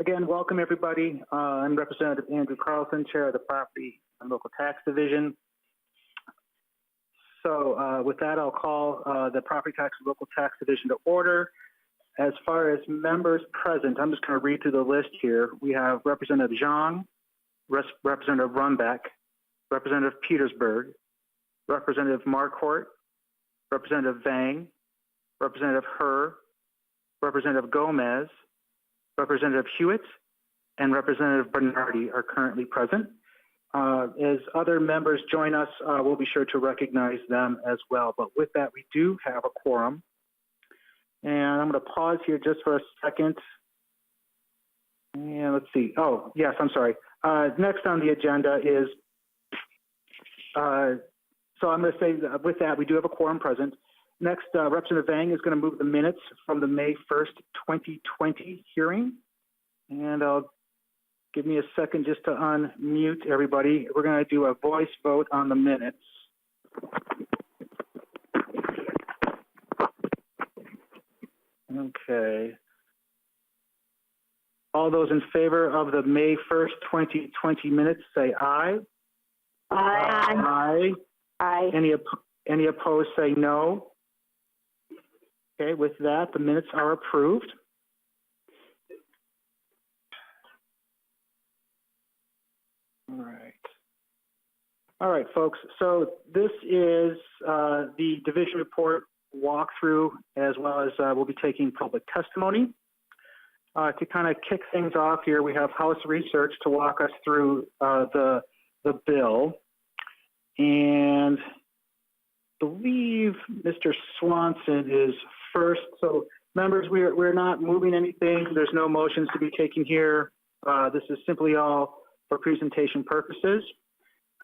Again, welcome everybody. I'm Representative Andrew Carlson, Chair of the Property and Local Tax Division. So with that, I'll call the Property Tax and Local Tax Division to order. As far as members present, I'm just going to read through the list here. We have Representative Zhang, Representative Runbeck, Representative Petersburg, Representative Marquardt, Representative Vang, Representative Herr, Representative Gomez, Representative Hewitt, and Representative Bernardi are currently present. As other members join us, we'll be sure to recognize them as well. But with that, we do have a quorum. And I'm going to pause here just for a second. And let's see. Oh, yes, I'm sorry. Next on the agenda is, so I'm going to say that with that, we do have a quorum present. Next, Representative Vang is going to move the minutes from the May 1st, 2020 hearing. And give me a second just to unmute everybody. We're going to do a voice vote on the minutes. Okay. All those in favor of the May 1st, 2020 minutes say aye. Aye. Aye. Aye. Any opposed say no. Okay, with that, the minutes are approved. All right, folks. So this is the division report walkthrough, as well as we'll be taking public testimony. To kind of kick things off here, we have House Research to walk us through the bill. And I believe Mr. Swanson is first. So members, we're not moving anything. There's no motions to be taken here. This is simply all for presentation purposes.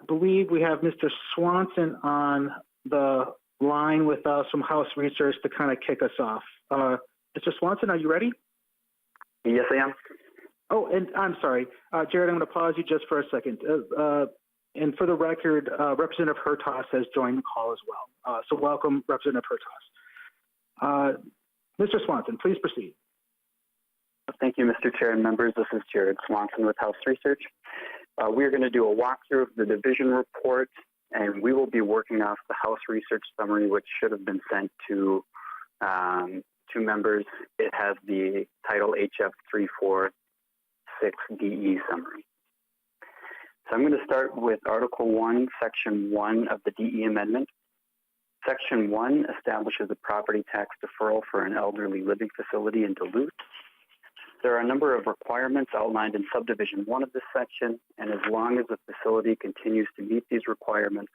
I believe we have Mr. Swanson on the line with us from House Research to kind of kick us off. Mr. Swanson, are you ready? Yes, I am. Oh, and I'm sorry, Jared, I'm going to pause you just for a second. And for the record, Representative Hertas has joined the call as well. So welcome, Representative Hertas. Mr. Swanson, please proceed. Thank you, Mr. Chair and members. This is Jared Swanson with House Research. We're going to do a walkthrough of the division report, and we will be working off the House Research summary, which should have been sent to members. It has the title HF 346DE summary. So I'm going to start with Article 1, Section 1 of the DE Amendment. Section 1 establishes a property tax deferral for an elderly living facility in Duluth. There are a number of requirements outlined in Subdivision 1 of this section, and as long as the facility continues to meet these requirements,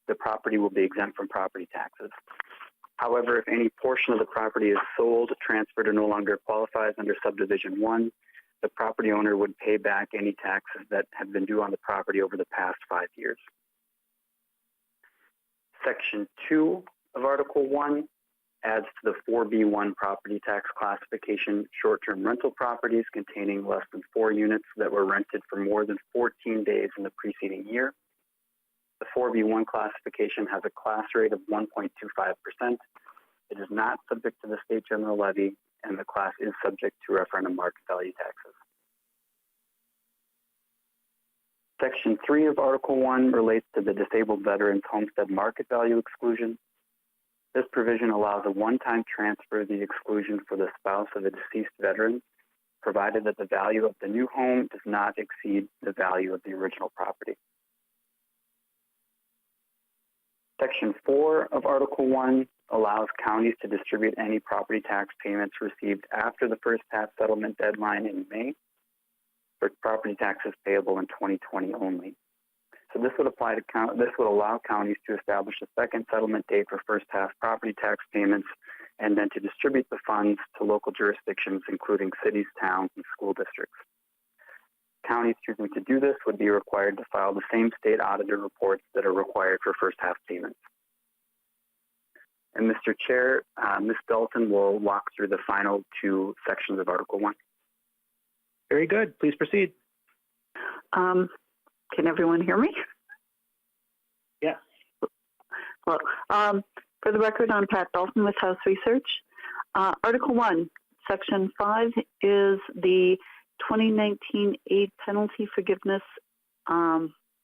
the property will be exempt from property taxes. However, if any portion of the property is sold, transferred, or no longer qualifies under Subdivision 1, the property owner would pay back any taxes that have been due on the property over the past 5 years. Section 2 of Article 1 adds to the 4B1 property tax classification short-term rental properties containing less than 4 units that were rented for more than 14 days in the preceding year. The 4B1 classification has a class rate of 1.25%. It is not subject to the state general levy, and the class is subject to referendum market value taxes. Section 3 of Article 1 relates to the disabled veterans homestead market value exclusion. This provision allows a one-time transfer of the exclusion for the spouse of a deceased veteran, provided that the value of the new home does not exceed the value of the original property. Section 4 of Article 1 allows counties to distribute any property tax payments received after the first tax settlement deadline in May for property taxes payable in 2020 only. So this would apply to this would allow counties to establish a second settlement date for first half property tax payments, and then to distribute the funds to local jurisdictions, including cities, towns, and school districts. Counties choosing to do this would be required to file the same state auditor reports that are required for first half payments. And Mr. Chair, Ms. Dalton will walk through the final 2 sections of Article 1. Very good. Please proceed. Can everyone hear me? Yes. Well, for the record, I'm Pat Dalton with House Research. Article 1, Section 5 is the 2019 aid penalty forgiveness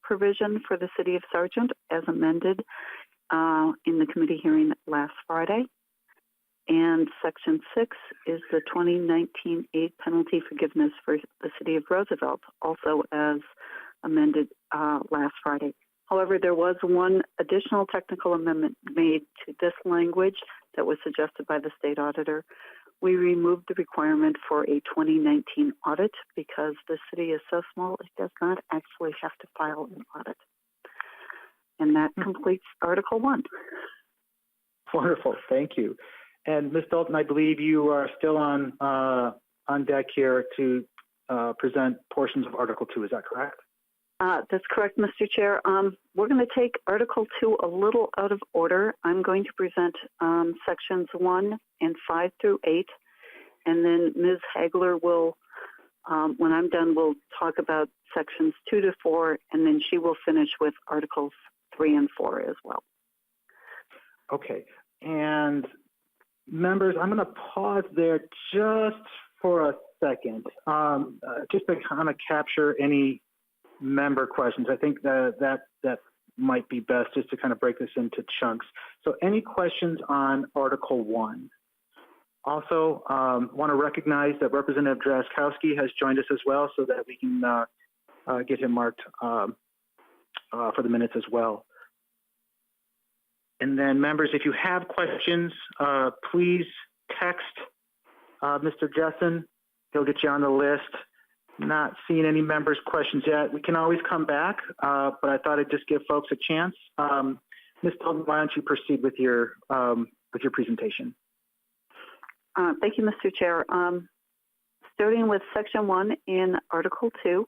provision for the City of Sargent as amended in the committee hearing last Friday. And Section 6 is the 2019 aid penalty forgiveness for the City of Roosevelt, also as amended last Friday. However, there was one additional technical amendment made to this language that was suggested by the state auditor. We removed the requirement for a 2019 audit because the city is so small it does not actually have to file an audit. And that completes Article 1. Wonderful, thank you. And Ms. Dalton, I believe you are still on deck here to present portions of Article 2, is that correct? That's correct, Mr. Chair. We're going to take Article 2 a little out of order. I'm going to present Sections 1 and 5 through 8, and then Ms. Hagler will, when I'm done, we'll talk about Sections 2 to 4, and then she will finish with Articles 3 and 4 as well. Okay, and members, I'm going to pause there just for a second, just to kind of capture any member questions. I think that might be best, just to kind of break this into chunks. So any questions on Article 1? Also, want to recognize that Representative Drazkowski has joined us as well, so that we can get him marked for the minutes as well. And then members, if you have questions, please text Mr. Jessen. He'll get you on the list. Not seeing any members' questions yet. We can always come back, but I thought I'd just give folks a chance. Ms. Dalton, why don't you proceed with your presentation? Thank you, Mr. Chair. Starting with Section 1 in Article 2,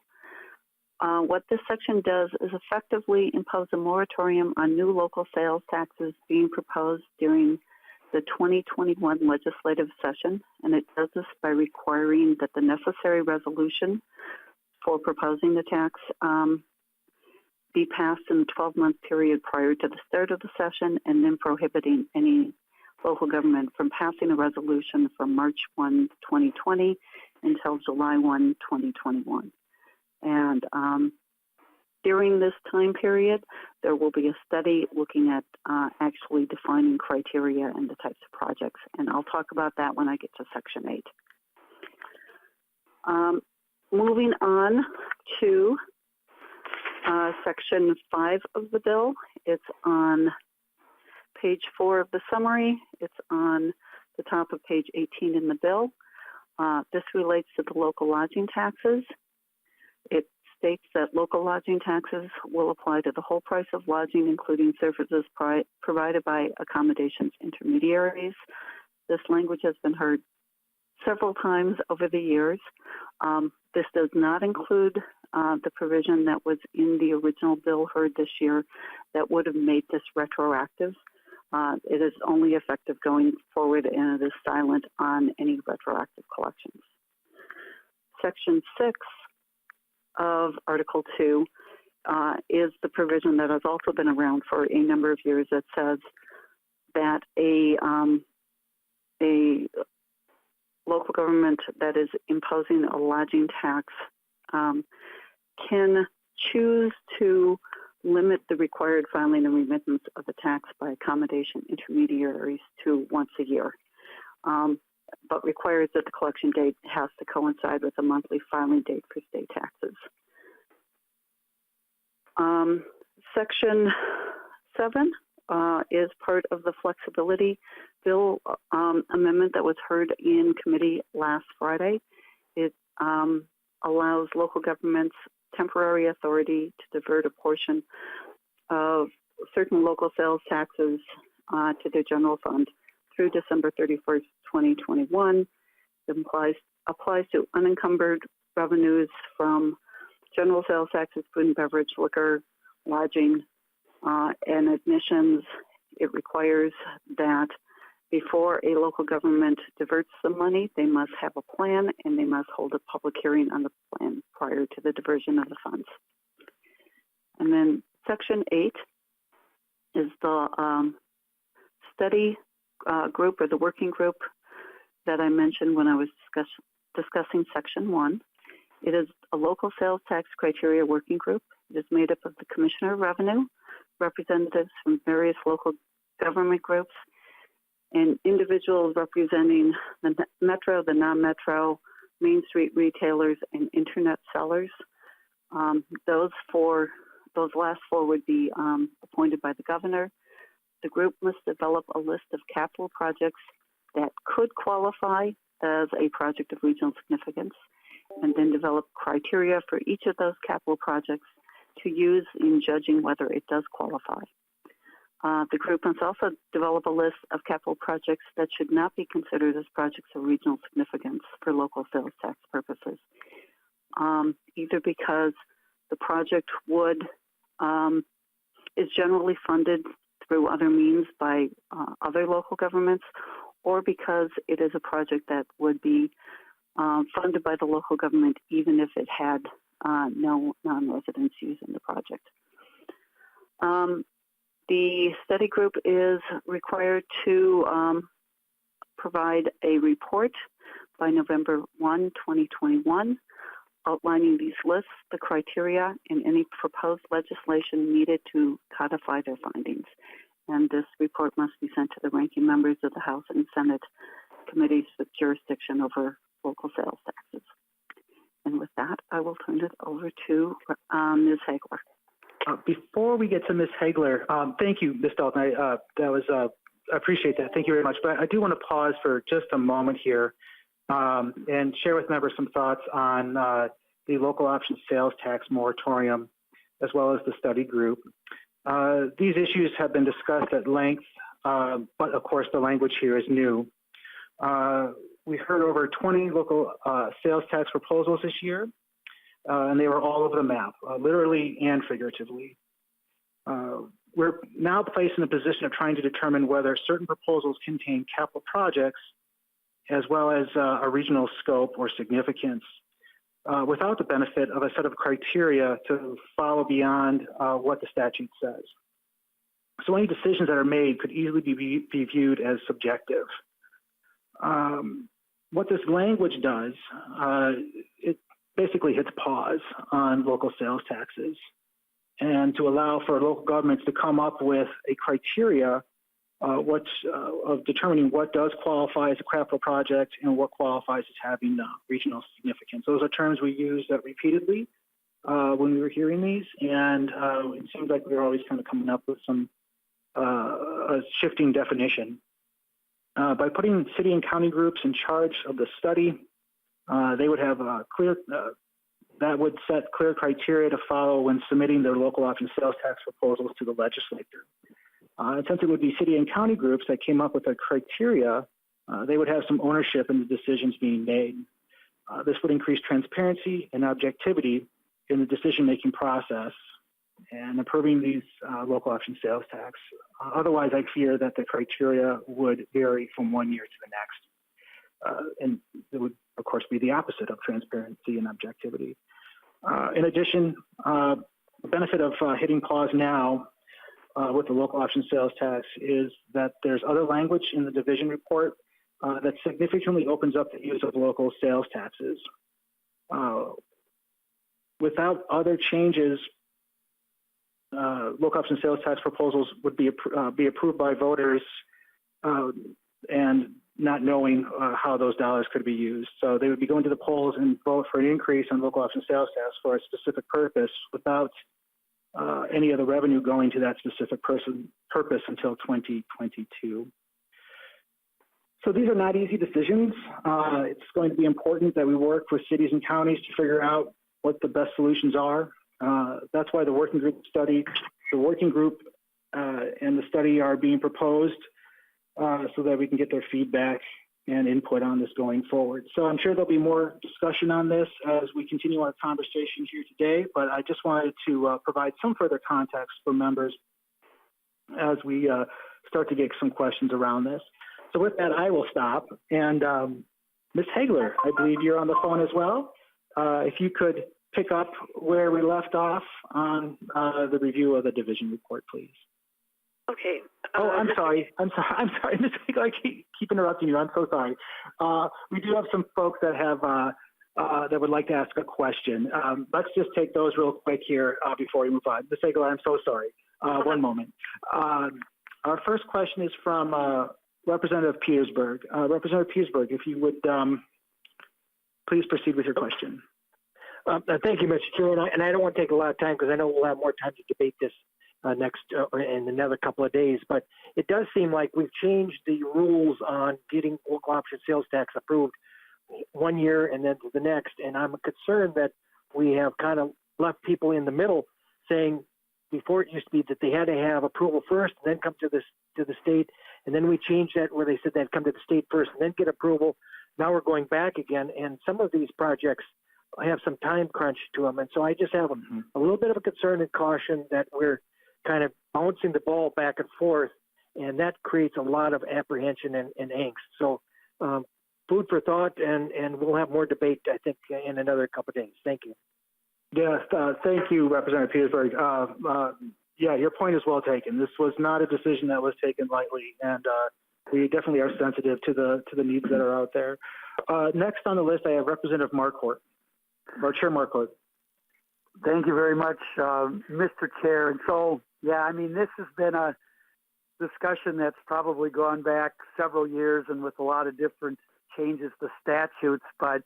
what this section does is effectively impose a moratorium on new local sales taxes being proposed during the 2021 legislative session, and it does this by requiring that the necessary resolution for proposing the tax be passed in the 12-month period prior to the start of the session, and then prohibiting any local government from passing a resolution from March 1, 2020 until July 1, 2021. And during this time period, there will be a study looking at actually defining criteria and the types of projects, and I'll talk about that when I get to Section 8. Moving on to Section 5 of the bill. It's on page 4 of the summary. It's on the top of page 18 in the bill. This relates to the local lodging taxes. It states that local lodging taxes will apply to the whole price of lodging, including services provided by accommodations intermediaries. This language has been heard several times over the years. This does not include the provision that was in the original bill heard this year that would have made this retroactive. It is only effective going forward, and it is silent on any retroactive collections. Section 6 of Article 2 is the provision that has also been around for a number of years that says that a local government that is imposing a lodging tax can choose to limit the required filing and remittance of the tax by accommodation intermediaries to once a year, but requires that the collection date has to coincide with a monthly filing date for state taxes. Section 7 is part of the flexibility bill amendment that was heard in committee last Friday. It allows local governments temporary authority to divert a portion of certain local sales taxes to their general fund through December 31st, 2021. It applies to unencumbered revenues from general sales taxes, food and beverage, liquor, lodging, and admissions. It requires that before a local government diverts the money, they must have a plan and they must hold a public hearing on the plan prior to the diversion of the funds. And then Section 8 is the study group, or the working group that I mentioned when I was discussing Section 1. It is a local sales tax criteria working group. It is made up of the Commissioner of Revenue, representatives from various local government groups, and individuals representing the metro, the non-metro, Main Street retailers, and internet sellers. Those last four would be appointed by the governor. The group must develop a list of capital projects that could qualify as a project of regional significance, and then develop criteria for each of those capital projects to use in judging whether it does qualify. The group must also develop a list of capital projects that should not be considered as projects of regional significance for local sales tax purposes, either because the project is generally funded through other means by other local governments, or because it is a project that would be funded by the local government even if it had no non-residents using the project. The study group is required to provide a report by November 1, 2021, outlining these lists, the criteria, and any proposed legislation needed to codify their findings. And this report must be sent to the ranking members of the House and Senate committees with jurisdiction over local sales taxes. And with that, I will turn it over to Ms. Hagler. Before we get to Ms. Hagler, thank you, Ms. Dalton. I appreciate that. Thank you very much. But I do want to pause for just a moment here and share with members some thoughts on the local option sales tax moratorium, as well as the study group. These issues have been discussed at length, but of course the language here is new. We heard over 20 local sales tax proposals this year, and they were all over the map, literally and figuratively. We're now placed in a position of trying to determine whether certain proposals contain capital projects as well as a regional scope or significance, without the benefit of a set of criteria to follow beyond what the statute says. So any decisions that are made could easily be viewed as subjective. What this language does, it basically hits pause on local sales taxes, and to allow for local governments to come up with a criteria of determining what does qualify as a capital project and what qualifies as having regional significance. Those are terms we used repeatedly when we were hearing these, and it seems like we were always kind of coming up with some a shifting definition. By putting city and county groups in charge of the study, they would have that would set clear criteria to follow when submitting their local option sales tax proposals to the legislature. And since it would be city and county groups that came up with the criteria, they would have some ownership in the decisions being made. This would increase transparency and objectivity in the decision-making process and approving these local option sales tax. Otherwise, I fear that the criteria would vary from one year to the next. And it would, of course, be the opposite of transparency and objectivity. In addition, the benefit of hitting pause now with the local option sales tax is that there's other language in the division report that significantly opens up the use of local sales taxes. Without other changes, local option sales tax proposals would be approved by voters and not knowing how those dollars could be used. So they would be going to the polls and vote for an increase in local option sales tax for a specific purpose without any of the revenue going to that specific purpose until 2022. So these are not easy decisions. It's going to be important that we work with cities and counties to figure out what the best solutions are. That's why the working group and the study are being proposed so that we can get their feedback and input on this going forward. So I'm sure there'll be more discussion on this as we continue our conversation here today, but I just wanted to provide some further context for members as we start to get some questions around this. So with that, I will stop. And Ms. Hagler, I believe you're on the phone as well. If you could pick up where we left off on the review of the division report, please. Okay. Oh, I'm sorry, Ms. Hagler, I keep interrupting you. I'm so sorry. We do have some folks that have that would like to ask a question. Let's just take those real quick here before we move on. Ms. Hilgart, I'm so sorry. One moment. Our first question is from Representative Petersburg. Representative Petersburg, if you would please proceed with your question. Thank you, Mr. Chair. And I don't want to take a lot of time because I know we'll have more time to debate this in another couple of days. But it does seem like we've changed the rules on getting local option sales tax approved 1 year and then to the next. And I'm concerned that we have kind of left people in the middle saying before it used to be that they had to have approval first and then come to the state. And then we changed that where they said they'd come to the state first and then get approval. Now we're going back again. And some of these projects have some time crunch to them. And so I just have a little bit of a concern and caution that we're kind of bouncing the ball back and forth. And that creates a lot of apprehension and angst. So food for thought, and we'll have more debate, I think, in another couple of days. Thank you. Yes, thank you, Representative Petersburg. Yeah, your point is well taken. This was not a decision that was taken lightly, and we definitely are sensitive to the needs that are out there. Next on the list, I have Representative Marquardt, or Chair Marquardt. Thank you very much, Mr. Chair. And so, yeah, I mean, this has been a discussion that's probably gone back several years and with a lot of different changes to statutes, but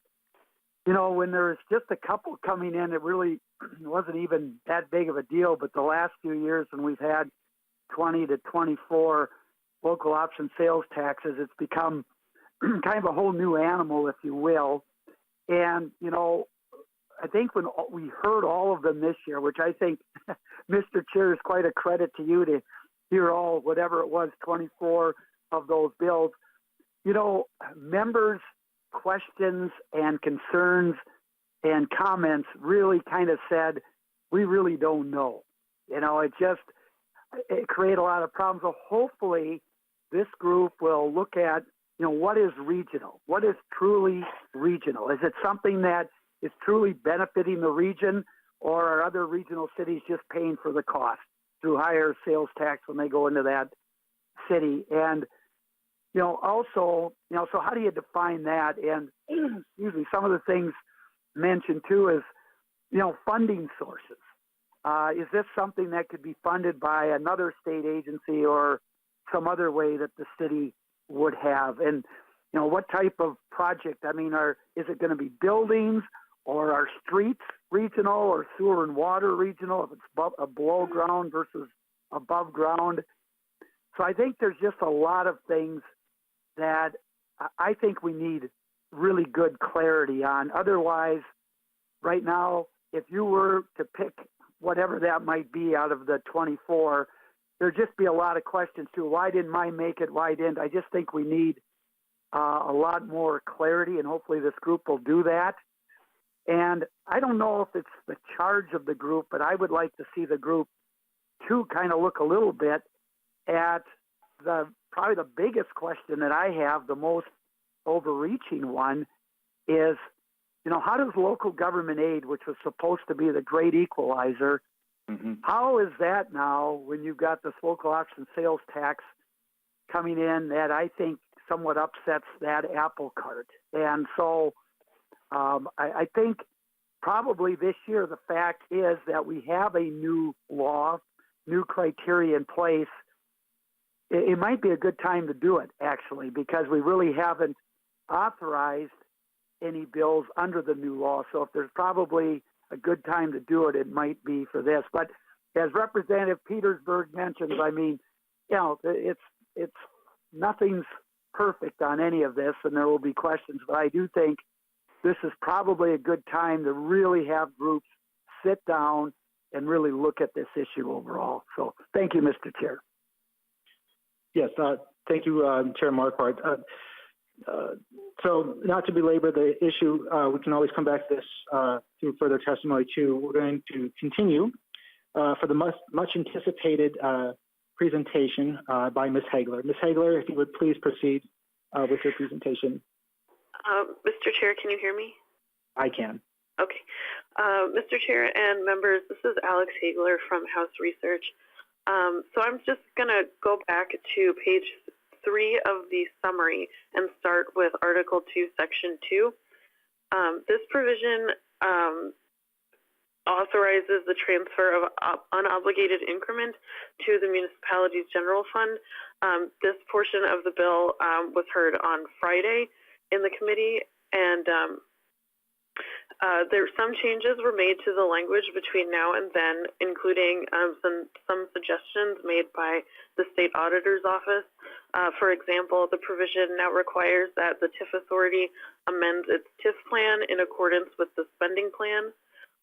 you know, when there's just a couple coming in, it really wasn't even that big of a deal. But the last few years, when we've had 20 to 24 local option sales taxes, it's become kind of a whole new animal, if you will. And, you know, I think when we heard all of them this year, which I think, Mr. Chair, is quite a credit to you to hear all, whatever it was, 24 of those bills, you know, members' questions and concerns and comments really kind of said, we really don't know. You know, it created a lot of problems. So hopefully this group will look at, you know, what is regional? What is truly regional? Is it something that is truly benefiting the region, or are other regional cities just paying for the cost through higher sales tax when they go into that city? And you know, also, you know, so how do you define that? And excuse me, some of the things mentioned too is, you know, funding sources. Is this something that could be funded by another state agency or some other way that the city would have? And, you know, what type of project? I mean, is it going to be buildings, or are streets regional, or sewer and water regional, if it's below ground versus above ground? So I think there's just a lot of things that I think we need really good clarity on. Otherwise, right now, if you were to pick whatever that might be out of the 24, there'd just be a lot of questions too. Why didn't mine make it? Why didn't? I just think we need a lot more clarity, and hopefully this group will do that. And I don't know if it's the charge of the group, but I would like to see the group too kind of look a little bit at probably the biggest question that I have, the most overreaching one, is, you know, how does local government aid, which was supposed to be the great equalizer, how is that now when you've got this local option sales tax coming in that I think somewhat upsets that apple cart? And so I think probably this year the fact is that we have a new law, new criteria in place. It might be a good time to do it, actually, because we really haven't authorized any bills under the new law. So if there's probably a good time to do it, it might be for this. But as Representative Petersburg mentions, I mean, you know, it's nothing's perfect on any of this, and there will be questions. But I do think this is probably a good time to really have groups sit down and really look at this issue overall. So thank you, Mr. Chair. Yes, thank you, Chair Marquardt. So not to belabor the issue, we can always come back to this through further testimony too. We're going to continue for the much anticipated presentation by Ms. Hagler. Ms. Hagler, if you would please proceed with your presentation. Mr. Chair, can you hear me? I can. Okay. Mr. Chair and members, this is Alex Hagler from House Research. So I'm just going to go back to page 3 of the summary and start with Article 2, Section 2. This provision authorizes the transfer of unobligated increment to the municipality's general fund. This portion of the bill was heard on Friday in the committee, and some changes were made to the language between now and then, including some suggestions made by the state auditor's office. For example, the provision now requires that the TIF authority amends its TIF plan in accordance with the spending plan.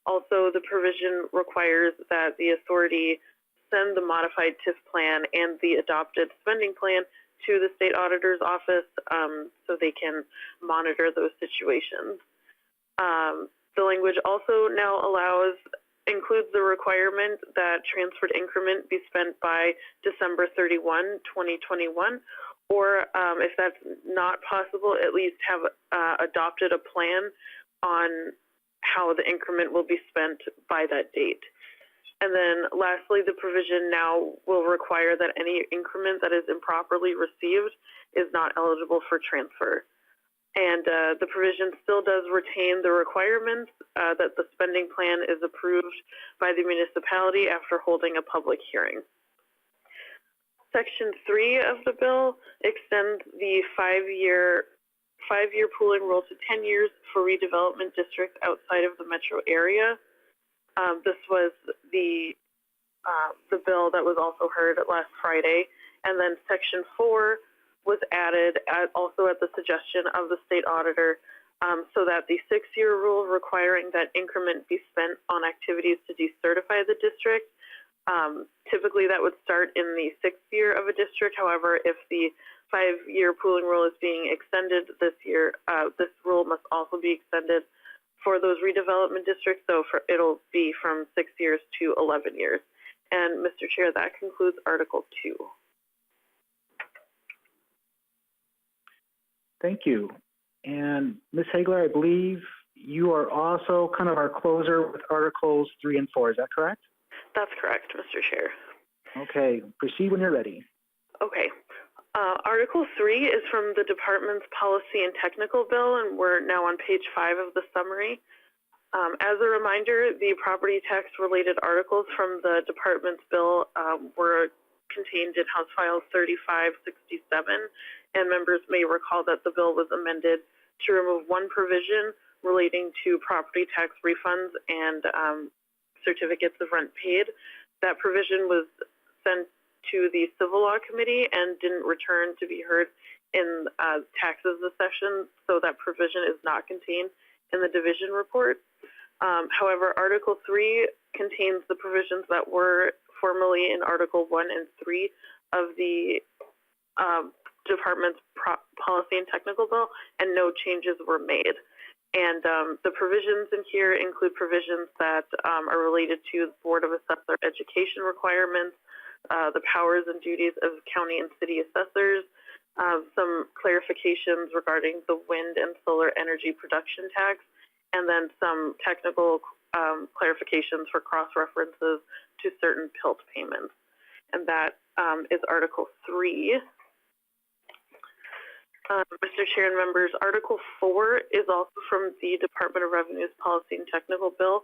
Also, the provision requires that the authority send the modified TIF plan and the adopted spending plan to the state auditor's office so they can monitor those situations. The language also now includes the requirement that transferred increment be spent by December 31, 2021, or if that's not possible, at least have adopted a plan on how the increment will be spent by that date. And then lastly, the provision now will require that any increment that is improperly received is not eligible for transfer. And the provision still does retain the requirements that the spending plan is approved by the municipality after holding a public hearing. Section 3 of the bill extends the five-year pooling rule to 10 years for redevelopment districts outside of the metro area. This was the bill that was also heard last Friday. And then Section 4 was added also at the suggestion of the state auditor so that the 6-year rule requiring that increment be spent on activities to decertify the district. Typically that would start in the 6th year of a district. However, if the 5-year pooling rule is being extended this year, this rule must also be extended for those redevelopment districts. So it'll be from 6 years to 11 years. And Mr. Chair, that concludes Article 2. Thank you. And Ms. Hagler, I believe you are also kind of our closer with Articles 3 and 4. Is that correct? That's correct, Mr. Chair. Okay, proceed when you're ready. Okay. Article 3 is from the department's policy and technical bill, and we're now on page 5 of the summary. As a reminder, the property tax related articles from the department's bill were contained in House File 3567, and members may recall that the bill was amended to remove one provision relating to property tax refunds and certificates of rent paid. That provision was sent to the Civil Law Committee and didn't return to be heard in taxes this session, so that provision is not contained in the division report. However, Article 3 contains the provisions that were formerly in Article 1 and 3 of the department's policy and technical bill, and no changes were made. And the provisions in here include provisions that are related to the Board of Assessor education requirements, the powers and duties of county and city assessors, some clarifications regarding the wind and solar energy production tax, and then some technical clarifications for cross-references to certain PILT payments. And that is Article 3. Mr. Chair and members, Article 4 is also from the Department of Revenue's Policy and Technical Bill.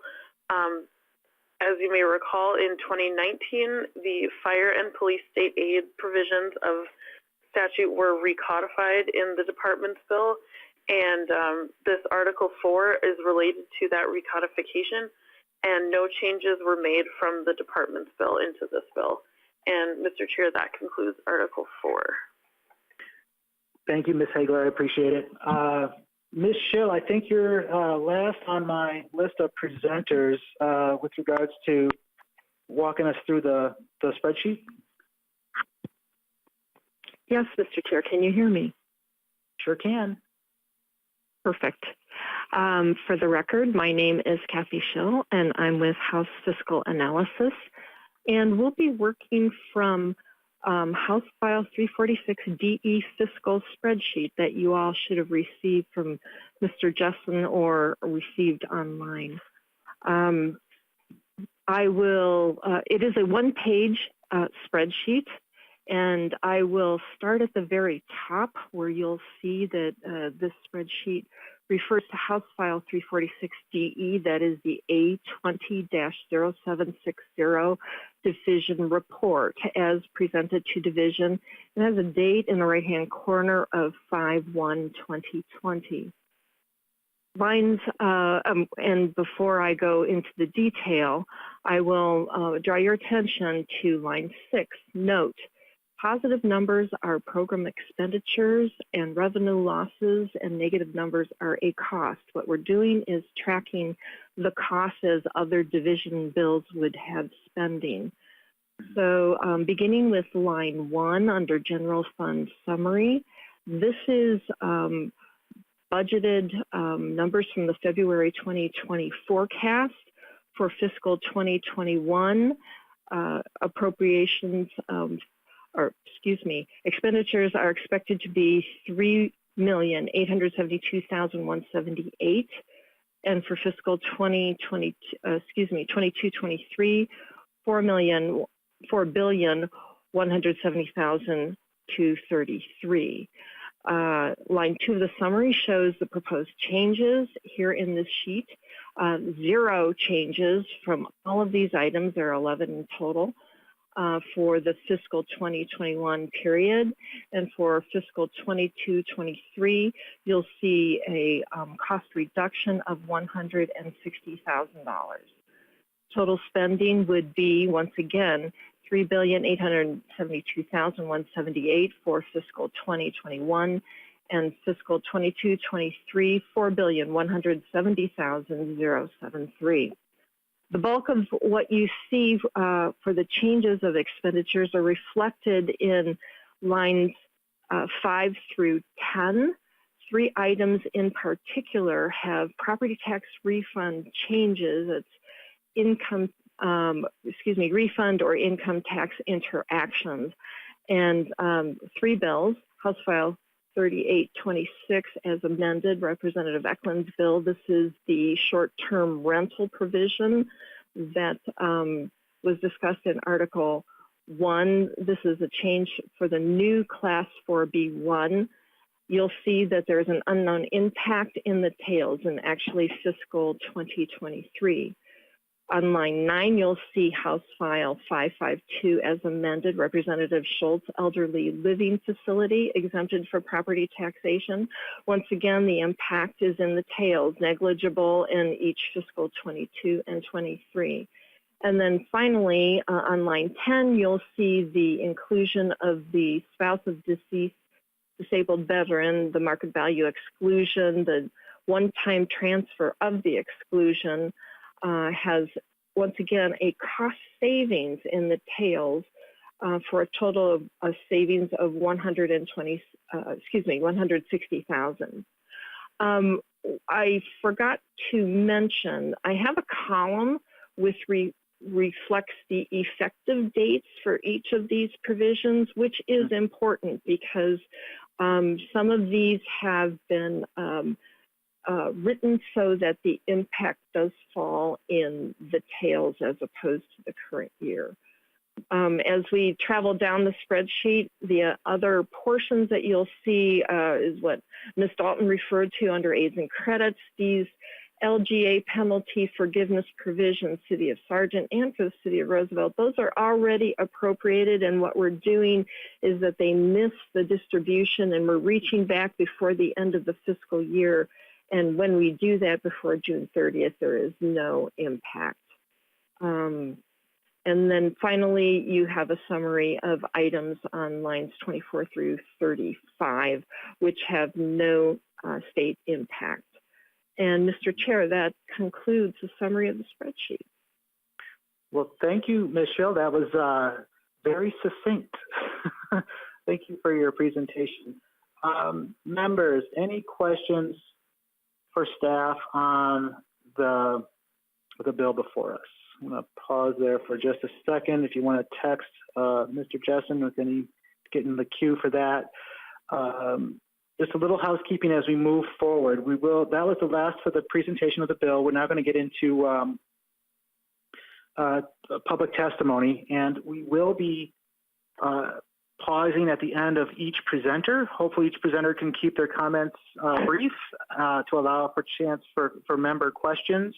As you may recall, in 2019, the fire and police state aid provisions of statute were recodified in the department's bill, and this Article 4 is related to that recodification, and no changes were made from the department's bill into this bill. And Mr. Chair, that concludes Article 4. Thank you, Ms. Hagler. I appreciate it. Ms. Schill, I think you're last on my list of presenters with regards to walking us through the spreadsheet. Yes, Mr. Chair. Can you hear me? Sure can. Perfect. For the record, my name is Kathy Schill, and I'm with House Fiscal Analysis. And we'll be working from House File 346 DE Fiscal spreadsheet that you all should have received from Mr. Jessen or received online. It is a one-page spreadsheet, and I will start at the very top where you'll see that this spreadsheet refers to House File 346DE, that is the A20-0760 Division Report as presented to Division. It has a date in the right-hand corner of 5/1/2020. Lines, and before I go into the detail, I will draw your attention to line 6. Note, positive numbers are program expenditures and revenue losses, and negative numbers are a cost. What we're doing is tracking the costs as other division bills would have spending. So beginning with line 1 under General Fund Summary, this is budgeted numbers from the February 2020 forecast for fiscal 2021 appropriations, expenditures are expected to be $3,872,178, and for fiscal 22-23, $4,170,233. Line 2 of the summary shows the proposed changes here in this sheet. 0 changes from all of these items. There are 11 in total for the fiscal 2021 period. And for fiscal 22-23, you'll see a cost reduction of $160,000. Total spending would be, once again, $3,872,178 for fiscal 2021, and fiscal 22-23, $4,170,073. The bulk of what you see for the changes of expenditures are reflected in lines 5 through 10. 3 items in particular have property tax refund changes. It's income refund or income tax interactions. And 3 bills, House File 3826 as amended, Representative Eklund's bill. This is the short-term rental provision that was discussed in Article 1. This is a change for the new Class 4B1. You'll see that there's an unknown impact in the tails in actually fiscal 2023. On line 9, you'll see House File 552 as amended, Representative Schultz Elderly Living Facility exempted for property taxation. Once again, the impact is in the tails, negligible in each fiscal 22 and 23. And then finally, on line 10, you'll see the inclusion of the spouse of deceased disabled veteran, the market value exclusion, the one-time transfer of the exclusion, has once again a cost savings in the tails for a total of savings of $160,000. I forgot to mention I have a column with reflects the effective dates for each of these provisions, which is important because some of these have been written so that the impact does fall in the tails as opposed to the current year. As we travel down the spreadsheet, the other portions that you'll see is what Ms. Dalton referred to under aids and credits. These LGA penalty forgiveness provisions, City of Sargent and for the City of Roosevelt, those are already appropriated, and what we're doing is that they miss the distribution and we're reaching back before the end of the fiscal year. And when we do that before June 30th, there is no impact. And then finally, you have a summary of items on lines 24 through 35, which have no state impact. And Mr. Chair, that concludes the summary of the spreadsheet. Well, thank you, Ms. Schill. That was very succinct. Thank you for your presentation. Members, any questions for staff on the bill before us? I'm going to pause there for just a second. If you want to text Mr. Jessen with any, get in the queue for that. Just a little housekeeping as we move forward. That was the last for the presentation of the bill. We're now going to get into public testimony, and we will be pausing at the end of each presenter. Hopefully each presenter can keep their comments brief to allow for chance for member questions.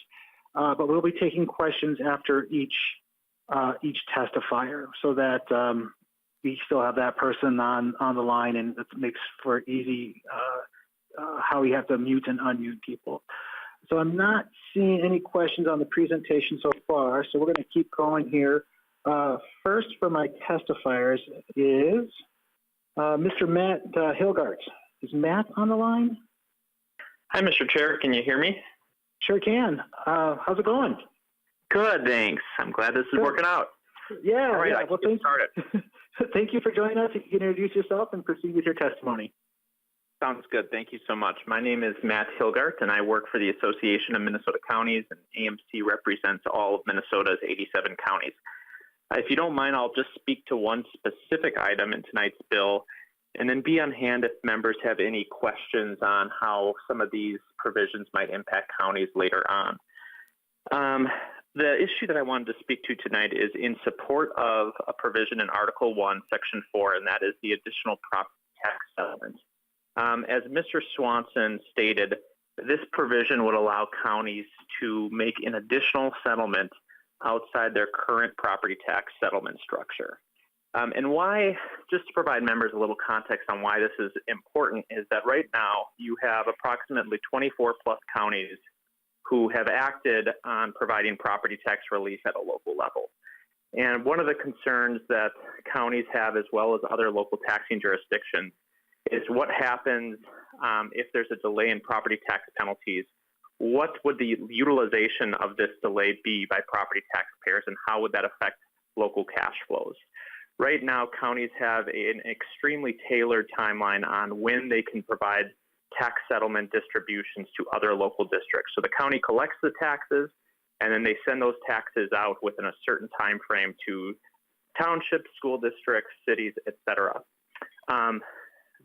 But we'll be taking questions after each testifier so that we still have that person on the line, and it makes for easy how we have to mute and unmute people. So I'm not seeing any questions on the presentation so far, so we're going to keep going here. First for my testifiers is Mr. Matt Hilgart. Is Matt on the line? Hi, Mr. Chair. Can you hear me? Sure can. How's it going? Good, thanks. I'm glad this is working out. Yeah. All right, yeah. well, thank you. Thank you for joining us. If you can introduce yourself and proceed with your testimony. Sounds good. Thank you so much. My name is Matt Hilgart, and I work for the Association of Minnesota Counties, and AMC represents all of Minnesota's 87 counties. If you don't mind, I'll just speak to one specific item in tonight's bill, and then be on hand if members have any questions on how some of these provisions might impact counties later on. The issue that I wanted to speak to tonight is in support of a provision in Article 1, Section 4, and that is the additional property tax settlement. As Mr. Swanson stated, this provision would allow counties to make an additional settlement outside their current property tax settlement structure. And why, just to provide members a little context on why this is important, is that right now you have approximately 24 plus counties who have acted on providing property tax relief at a local level. And one of the concerns that counties have, as well as other local taxing jurisdictions, is what happens if there's a delay in property tax penalties. What would the utilization of this delay be by property taxpayers, and how would that affect local cash flows? Right now, counties have an extremely tailored timeline on when they can provide tax settlement distributions to other local districts. So the county collects the taxes, and then they send those taxes out within a certain time frame to townships, school districts, cities, etc.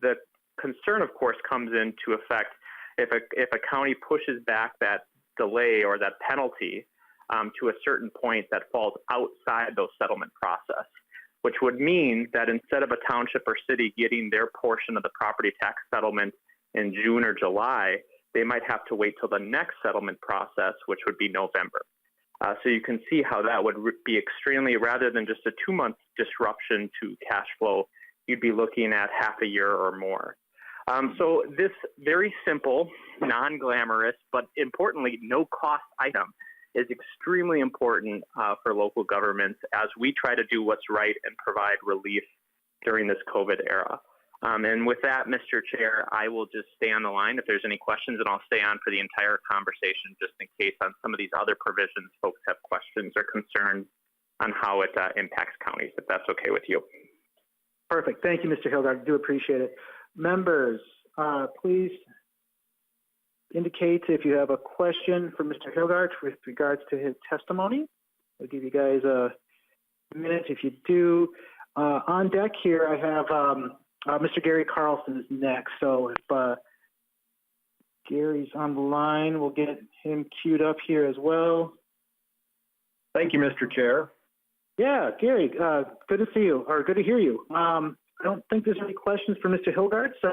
The concern, of course, comes into effect if a county pushes back that delay or that penalty to a certain point that falls outside those settlement process, which would mean that instead of a township or city getting their portion of the property tax settlement in June or July, they might have to wait till the next settlement process, which would be November. So you can see how that would be extremely, rather than just a 2-month disruption to cash flow, you'd be looking at half a year or more. So this very simple, non-glamorous, but importantly, no-cost item is extremely important for local governments as we try to do what's right and provide relief during this COVID era. And with that, Mr. Chair, I will just stay on the line if there's any questions, and I'll stay on for the entire conversation just in case on some of these other provisions folks have questions or concerns on how it impacts counties, if that's okay with you. Perfect. Thank you, Mr. Hilgart. I do appreciate it. Members, please indicate if you have a question for Mr. Hilgart with regards to his testimony. I'll give you guys a minute if you do. On deck here, I have Mr. Gary Carlson is next. So if Gary's on the line, we'll get him queued up here as well. Thank you, Mr. Chair. Yeah, Gary, good to see you, or good to hear you. I don't think there's any questions for Mr. Hilgart. So,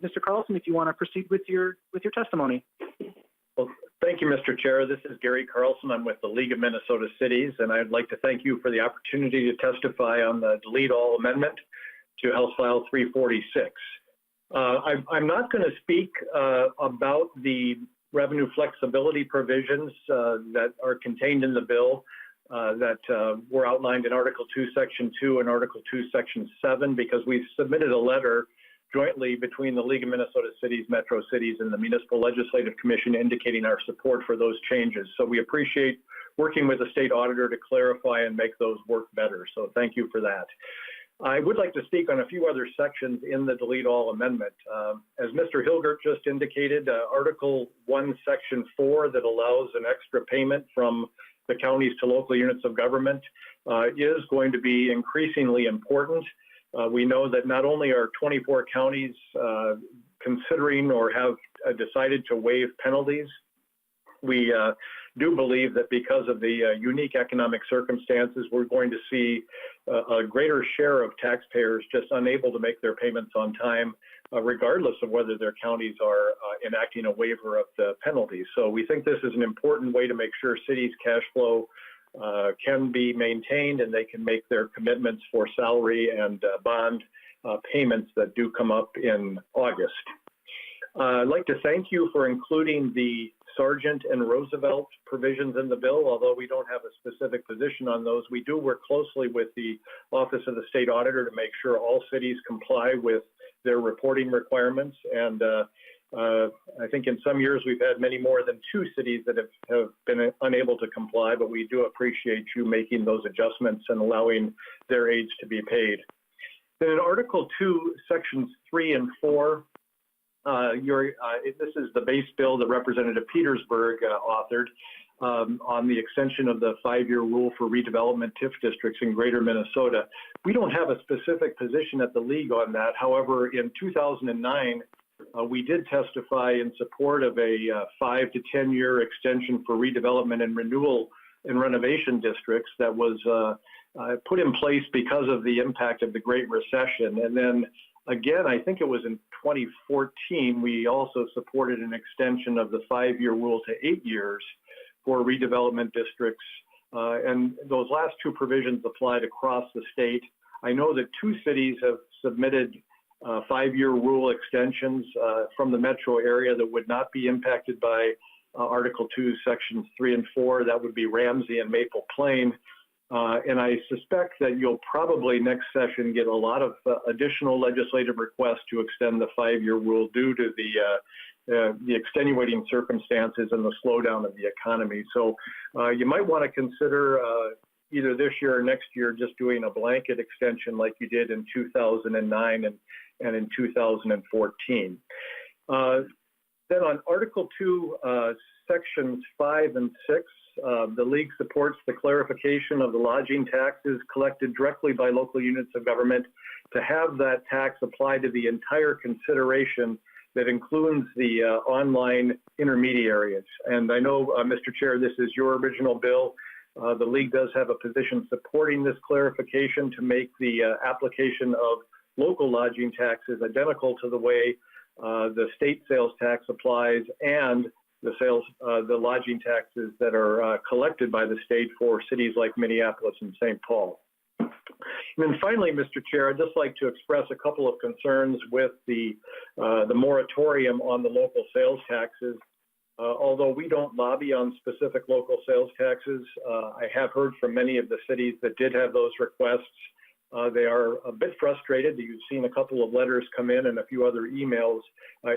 Mr. Carlson, if you want to proceed with your testimony. Well, thank you, Mr. Chair. This is Gary Carlson. I'm with the League of Minnesota Cities, and I'd like to thank you for the opportunity to testify on the delete all amendment to House File 346. I'm not going to speak about the revenue flexibility provisions that are contained in the bill that were outlined in Article 2, Section 2 and Article 2, Section 7, because we've submitted a letter jointly between the League of Minnesota Cities, Metro Cities, and the Municipal Legislative Commission indicating our support for those changes. So we appreciate working with the state auditor to clarify and make those work better. So thank you for that. I would like to speak on a few other sections in the delete all amendment. As Mr. Hilgart just indicated, Article 1, Section 4 that allows an extra payment from the counties to local units of government is going to be increasingly important. We know that not only are 24 counties considering or have decided to waive penalties, we do believe that because of the unique economic circumstances, we're going to see a greater share of taxpayers just unable to make their payments on time, regardless of whether their counties are enacting a waiver of the penalties. So we think this is an important way to make sure cities' cash flow can be maintained and they can make their commitments for salary and bond payments that do come up in August. I'd like to thank you for including the Sargent and Roosevelt provisions in the bill. Although we don't have a specific position on those, we do work closely with the Office of the State Auditor to make sure all cities comply with their reporting requirements. And I think in some years we've had many more than 2 cities that have been unable to comply, but we do appreciate you making those adjustments and allowing their aids to be paid. Then in Article 2, Sections 3 and 4, this is the base bill that Representative Petersburg authored on the extension of the 5-year rule for redevelopment TIF districts in greater Minnesota. We don't have a specific position at the League on that. However, in 2009, we did testify in support of a 5 to 10-year extension for redevelopment and renewal and renovation districts that was put in place because of the impact of the Great Recession. And then again, I think it was in 2014, we also supported an extension of the 5-year rule to 8 years for redevelopment districts. And those last 2 provisions applied across the state. I know that 2 cities have submitted 5-year rule extensions from the metro area that would not be impacted by Article 2, Sections 3 and 4. That would be Ramsey and Maple Plain. And I suspect that you'll probably next session get a lot of additional legislative requests to extend the 5-year rule due to the extenuating circumstances and the slowdown of the economy. So you might want to consider either this year or next year just doing a blanket extension like you did in 2009 and in 2014. Then on Article 2, Sections 5 and 6, the League supports the clarification of the lodging taxes collected directly by local units of government to have that tax apply to the entire consideration that includes the online intermediaries. And I know, Mr. Chair, this is your original bill. The League does have a position supporting this clarification to make the application of local lodging taxes identical to the way the state sales tax applies and the lodging taxes that are collected by the state for cities like Minneapolis and St. Paul. And then finally, Mr. Chair, I'd just like to express a couple of concerns with the moratorium on the local sales taxes. Although we don't lobby on specific local sales taxes, I have heard from many of the cities that did have those requests. They are a bit frustrated. You've seen a couple of letters come in and a few other emails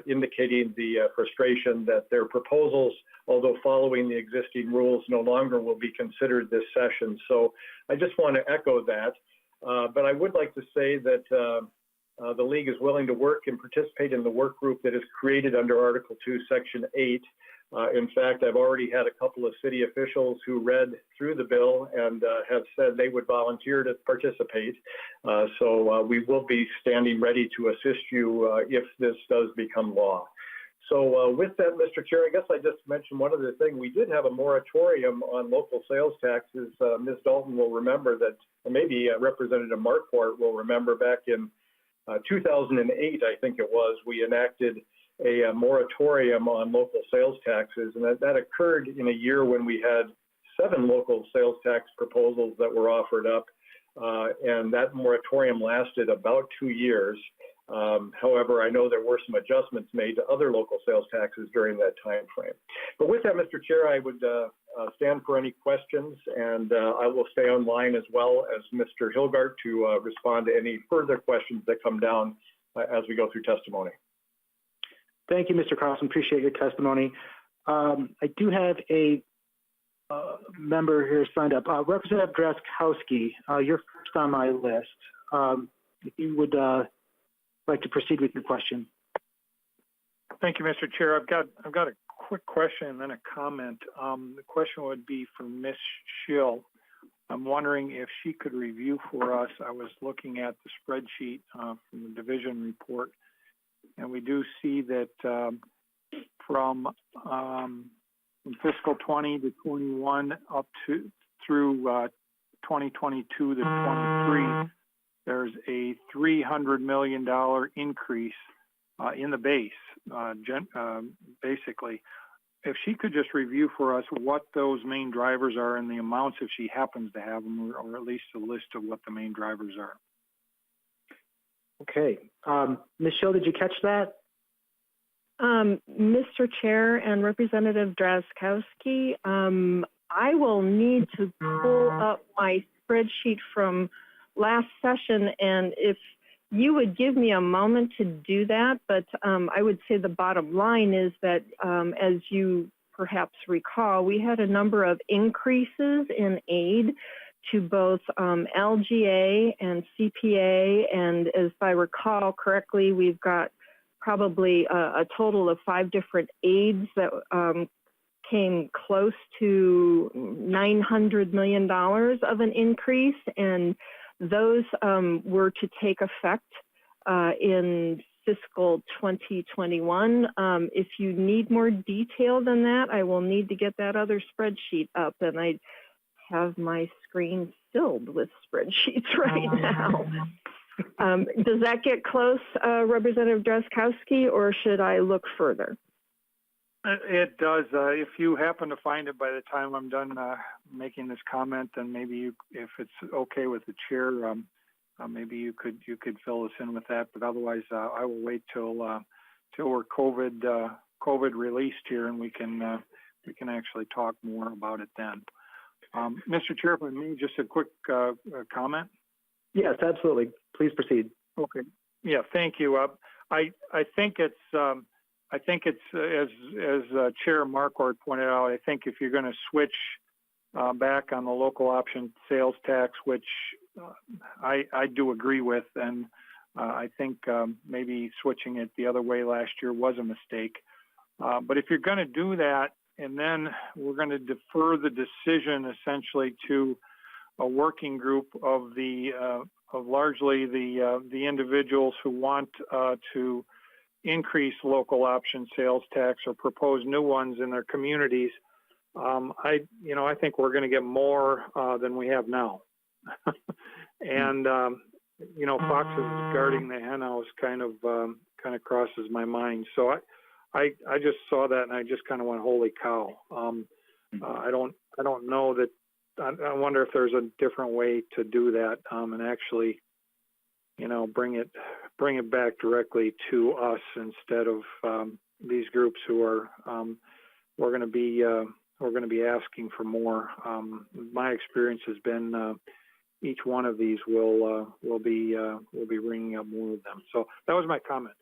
indicating the frustration that their proposals, although following the existing rules, no longer will be considered this session. So I just want to echo that. But I would like to say that the League is willing to work and participate in the work group that is created under Article 2, Section 8. In fact, I've already had a couple of city officials who read through the bill and have said they would volunteer to participate. So we will be standing ready to assist you if this does become law. So with that, Mr. Chair, I guess I just mentioned one other thing. We did have a moratorium on local sales taxes. Ms. Dalton will remember that, and maybe Representative Marquardt will remember back in 2008, I think it was, we enacted a moratorium on local sales taxes, and that occurred in a year when we had 7 local sales tax proposals that were offered up, and that moratorium lasted about 2 years. However, I know there were some adjustments made to other local sales taxes during that time frame. But with that, Mr. Chair, I would stand for any questions, and I will stay online as well as Mr. Hilgart to respond to any further questions that come down as we go through testimony. Thank you, Mr. Carlson. Appreciate your testimony. I do have a member here signed up. Representative Drazkowski, you're first on my list. If you would like to proceed with your question. Thank you, Mr. Chair. I've got a quick question and then a comment. The question would be for Ms. Schill. I'm wondering if she could review for us. I was looking at the spreadsheet from the division report, and we do see that from from fiscal 20 to 21 up to through 2022 to 23, there's a $300 million increase in the base, basically. If she could just review for us what those main drivers are and the amounts, if she happens to have them, or at least a list of what the main drivers are. Okay. Ms. Schill, did you catch that? Mr. Chair and Representative Drazkowski, I will need to pull up my spreadsheet from last session, and if you would give me a moment to do that, but I would say the bottom line is that, as you perhaps recall, we had a number of increases in aid to both LGA and CPA, and as I recall correctly, we've got probably a total of 5 different aids that came close to $900 million of an increase, and those were to take effect in fiscal 2021. If you need more detail than that, I will need to get that other spreadsheet up, and I have my screen filled with spreadsheets right now. Does that get close, Representative Drazkowski, or should I look further? It does. If you happen to find it by the time I'm done making this comment, then maybe you, if it's okay with the chair, maybe you could fill us in with that. But otherwise, I will wait till we're COVID released here, and we can actually talk more about it then. Mr. Chair, if I may, just a quick comment. Yes, absolutely. Please proceed. Okay. Yeah. Thank you. I think it's as Chair Marquardt pointed out. I think if you're going to switch back on the local option sales tax, which I do agree with, and I think maybe switching it the other way last year was a mistake. But if you're going to do that, and then we're going to defer the decision essentially to a working group of largely the individuals who want to increase local option sales tax or propose new ones in their communities. I think we're going to get more than we have now. And foxes guarding the hen house kind of crosses my mind. So I just saw that and I just kind of went, holy cow. I don't know that. I wonder if there's a different way to do that and actually, bring it back directly to us instead of these groups who are we're going to be asking for more. My experience has been each one of these will be bringing up more of them. So that was my comment.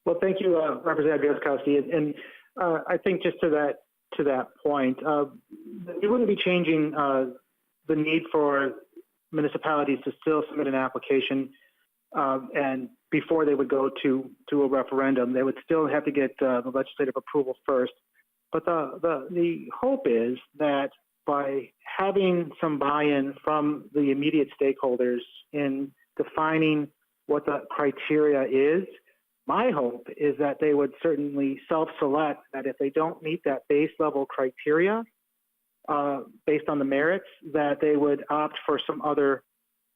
Well, thank you, Representative Drazkowski, and I think just to that point, you wouldn't be changing the need for municipalities to still submit an application, and before they would go to a referendum, they would still have to get the legislative approval first. But the hope is that by having some buy-in from the immediate stakeholders in defining what the criteria is, my hope is that they would certainly self-select that if they don't meet that base level criteria based on the merits, that they would opt for some other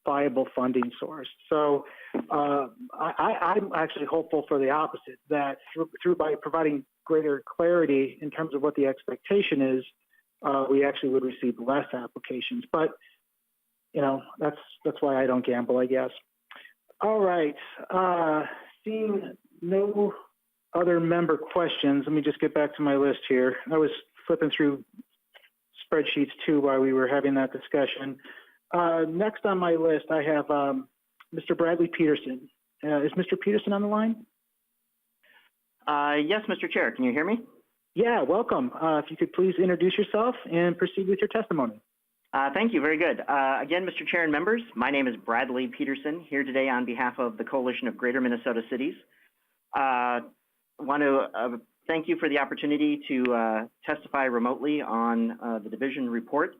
viable funding source. So I'm actually hopeful for the opposite, that through by providing greater clarity in terms of what the expectation is, we actually would receive less applications. But that's why I don't gamble, I guess. All right. Seeing no other member questions, let me just get back to my list here. I was flipping through spreadsheets too while we were having that discussion. Next on my list, I have Mr. Bradley Peterson. Is Mr. Peterson on the line? Yes, Mr. Chair. Can you hear me? Yeah, welcome. If you could please introduce yourself and proceed with your testimony. Thank you. Very good. Again, Mr. Chair and members, my name is Bradley Peterson, here today on behalf of the Coalition of Greater Minnesota Cities. I want to thank you for the opportunity to testify remotely on the division report.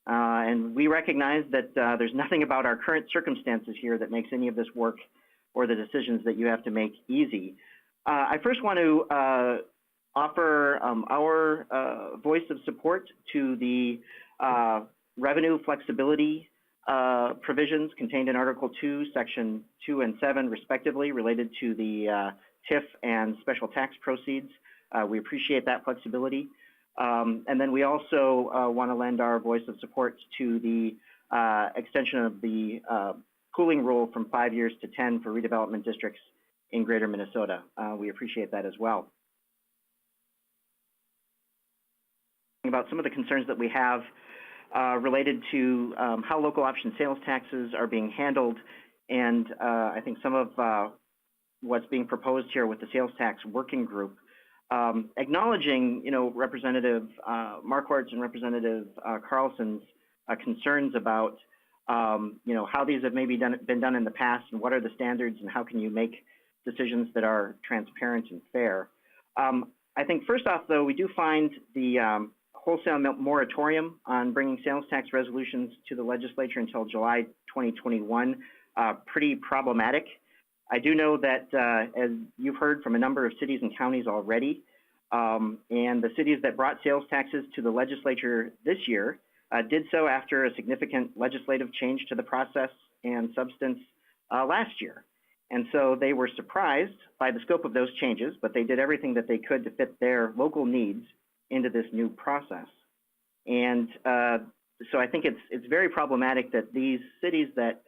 And we recognize that there's nothing about our current circumstances here that makes any of this work or the decisions that you have to make easy. I first want to offer our voice of support to the revenue flexibility provisions contained in Article 2, Section 2 and 7, respectively, related to the TIF and special tax proceeds. We appreciate that flexibility. And then we also want to lend our voice of support to the extension of the cooling rule from 5 years to 10 for redevelopment districts in Greater Minnesota. We appreciate that as well. About some of the concerns that we have related to how local option sales taxes are being handled, and I think some of what's being proposed here with the sales tax working group, acknowledging, Representative Marquardt's and Representative Carlson's concerns about, how these have maybe been done in the past, and what are the standards, and how can you make decisions that are transparent and fair. I think first off, though, we do find the wholesale moratorium on bringing sales tax resolutions to the legislature until July 2021 pretty problematic. I do know that, as you've heard from a number of cities and counties already, and the cities that brought sales taxes to the legislature this year did so after a significant legislative change to the process and substance last year. And so they were surprised by the scope of those changes, but they did everything that they could to fit their local needs into this new process. And so I think it's very problematic that these cities that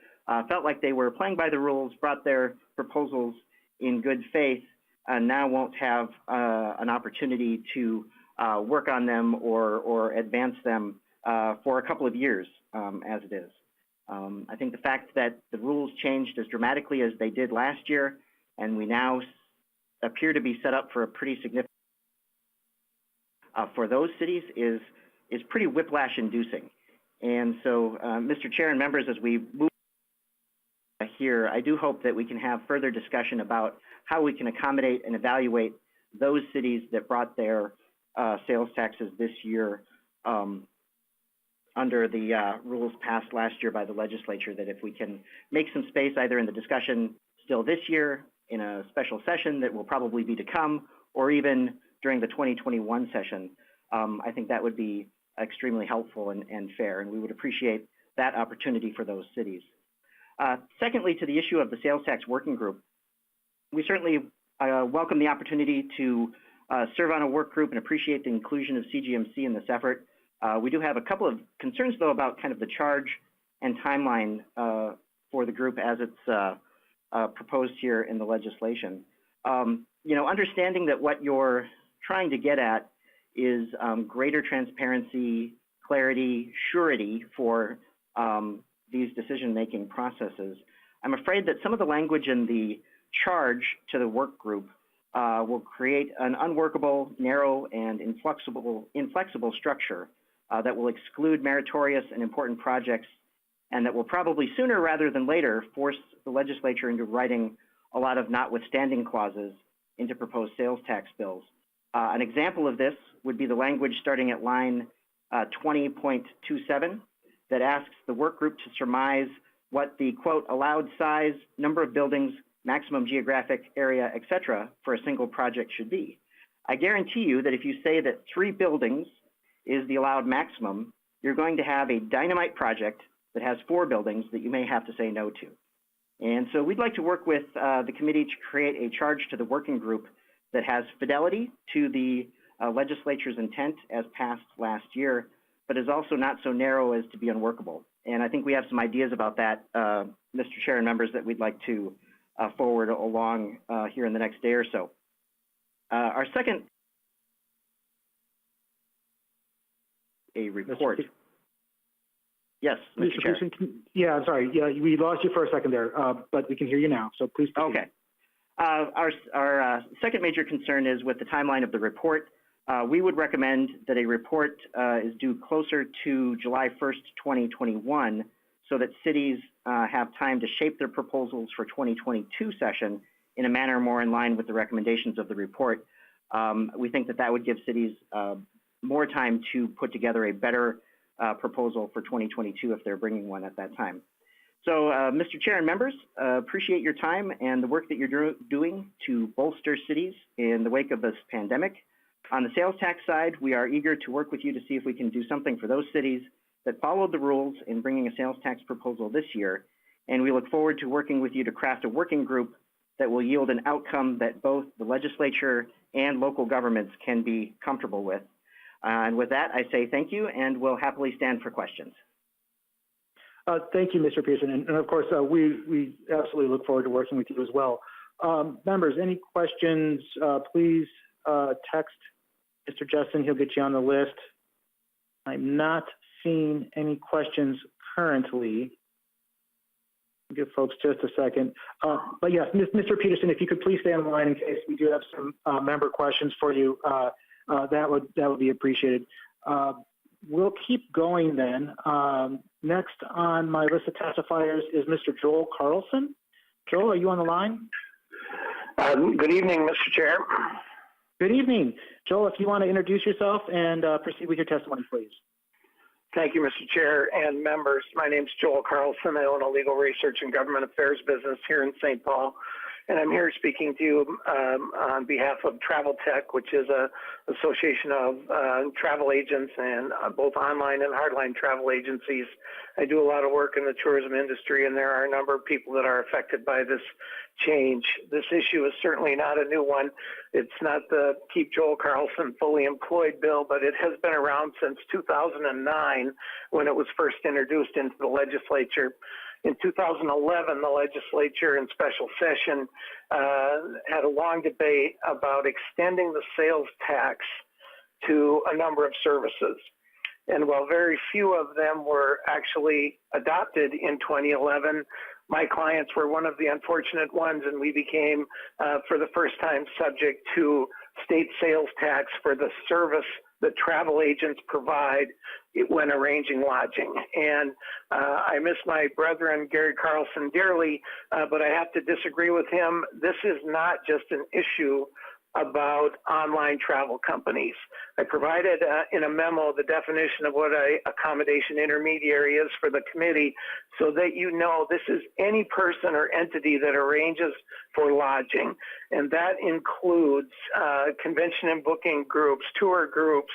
felt like they were playing by the rules, brought their proposals in good faith, now won't have an opportunity to work on them or advance them for a couple of years, as it is. I think the fact that the rules changed as dramatically as they did last year, and we now appear to be set up for a pretty significant for those cities is pretty whiplash-inducing. And so, Mr. Chair and members, as we move here, I do hope that we can have further discussion about how we can accommodate and evaluate those cities that brought their sales taxes this year under the rules passed last year by the legislature, that if we can make some space either in the discussion still this year, in a special session that will probably be to come, or even during the 2021 session, I think that would be extremely helpful and fair, and we would appreciate that opportunity for those cities. Secondly, to the issue of the sales tax working group, we certainly welcome the opportunity to serve on a work group and appreciate the inclusion of CGMC in this effort. We do have a couple of concerns, though, about kind of the charge and timeline for the group as it's proposed here in the legislation. Understanding that what you're trying to get at is greater transparency, clarity, surety for these decision-making processes. I'm afraid that some of the language in the charge to the work group will create an unworkable, narrow, and inflexible structure that will exclude meritorious and important projects, and that will probably sooner rather than later force the legislature into writing a lot of notwithstanding clauses into proposed sales tax bills. An example of this would be the language starting at line 20.27 that asks the work group to surmise what the, quote, allowed size, number of buildings, maximum geographic area, etc., for a single project should be. I guarantee you that if you say that 3 buildings is the allowed maximum, you're going to have a dynamite project that has 4 buildings that you may have to say no to. And so we'd like to work with the committee to create a charge to the working group that has fidelity to the legislature's intent as passed last year, but is also not so narrow as to be unworkable. And I think we have some ideas about that, Mr. Chair and members, that we'd like to forward along here in the next day or so. Our second, a report. Yes, Mr. Chair. Yeah, I'm sorry. Yeah, we lost you for a second there, but we can hear you now. So please proceed. Okay. Our second major concern is with the timeline of the report. We would recommend that a report is due closer to July 1st, 2021, so that cities have time to shape their proposals for 2022 session in a manner more in line with the recommendations of the report. We think that that would give cities more time to put together a better proposal for 2022 if they're bringing one at that time. So, Mr. Chair and members, appreciate your time and the work that you're doing to bolster cities in the wake of this pandemic. On the sales tax side, we are eager to work with you to see if we can do something for those cities that followed the rules in bringing a sales tax proposal this year, and we look forward to working with you to craft a working group that will yield an outcome that both the legislature and local governments can be comfortable with. And with that, I say thank you, and we'll happily stand for questions. Thank you, Mr. Peterson, and of course, we absolutely look forward to working with you as well. Members, any questions, please text Mr. Justin. He'll get you on the list. I'm not seeing any questions currently. I'll give folks just a second. But yes, Mr. Peterson, if you could please stay on the line in case we do have some member questions for you, that would be appreciated. We'll keep going then. Next on my list of testifiers is Mr. Joel Carlson. Joel, are you on the line? Good evening, Mr. Chair. Good evening. Joel, if you want to introduce yourself and proceed with your testimony, please. Thank you, Mr. Chair and members. My name is Joel Carlson. I own a legal research and government affairs business here in St. Paul, and I'm here speaking to you on behalf of Travel Tech, which is an association of travel agents and both online and hardline travel agencies. I do a lot of work in the tourism industry, and there are a number of people that are affected by this change. This issue is certainly not a new one. It's not the Keep Joel Carlson Fully Employed bill, but it has been around since 2009 when it was first introduced into the legislature. In 2011, the legislature in special session had a long debate about extending the sales tax to a number of services. And while very few of them were actually adopted in 2011, my clients were one of the unfortunate ones, and we became, for the first time, subject to state sales tax for the service that travel agents provide when arranging lodging. And I miss my brethren, Gary Carlson, dearly, but I have to disagree with him. This is not just an issue about online travel companies. I provided in a memo the definition of what an accommodation intermediary is for the committee so that you know this is any person or entity that arranges for lodging. And that includes convention and booking groups, tour groups,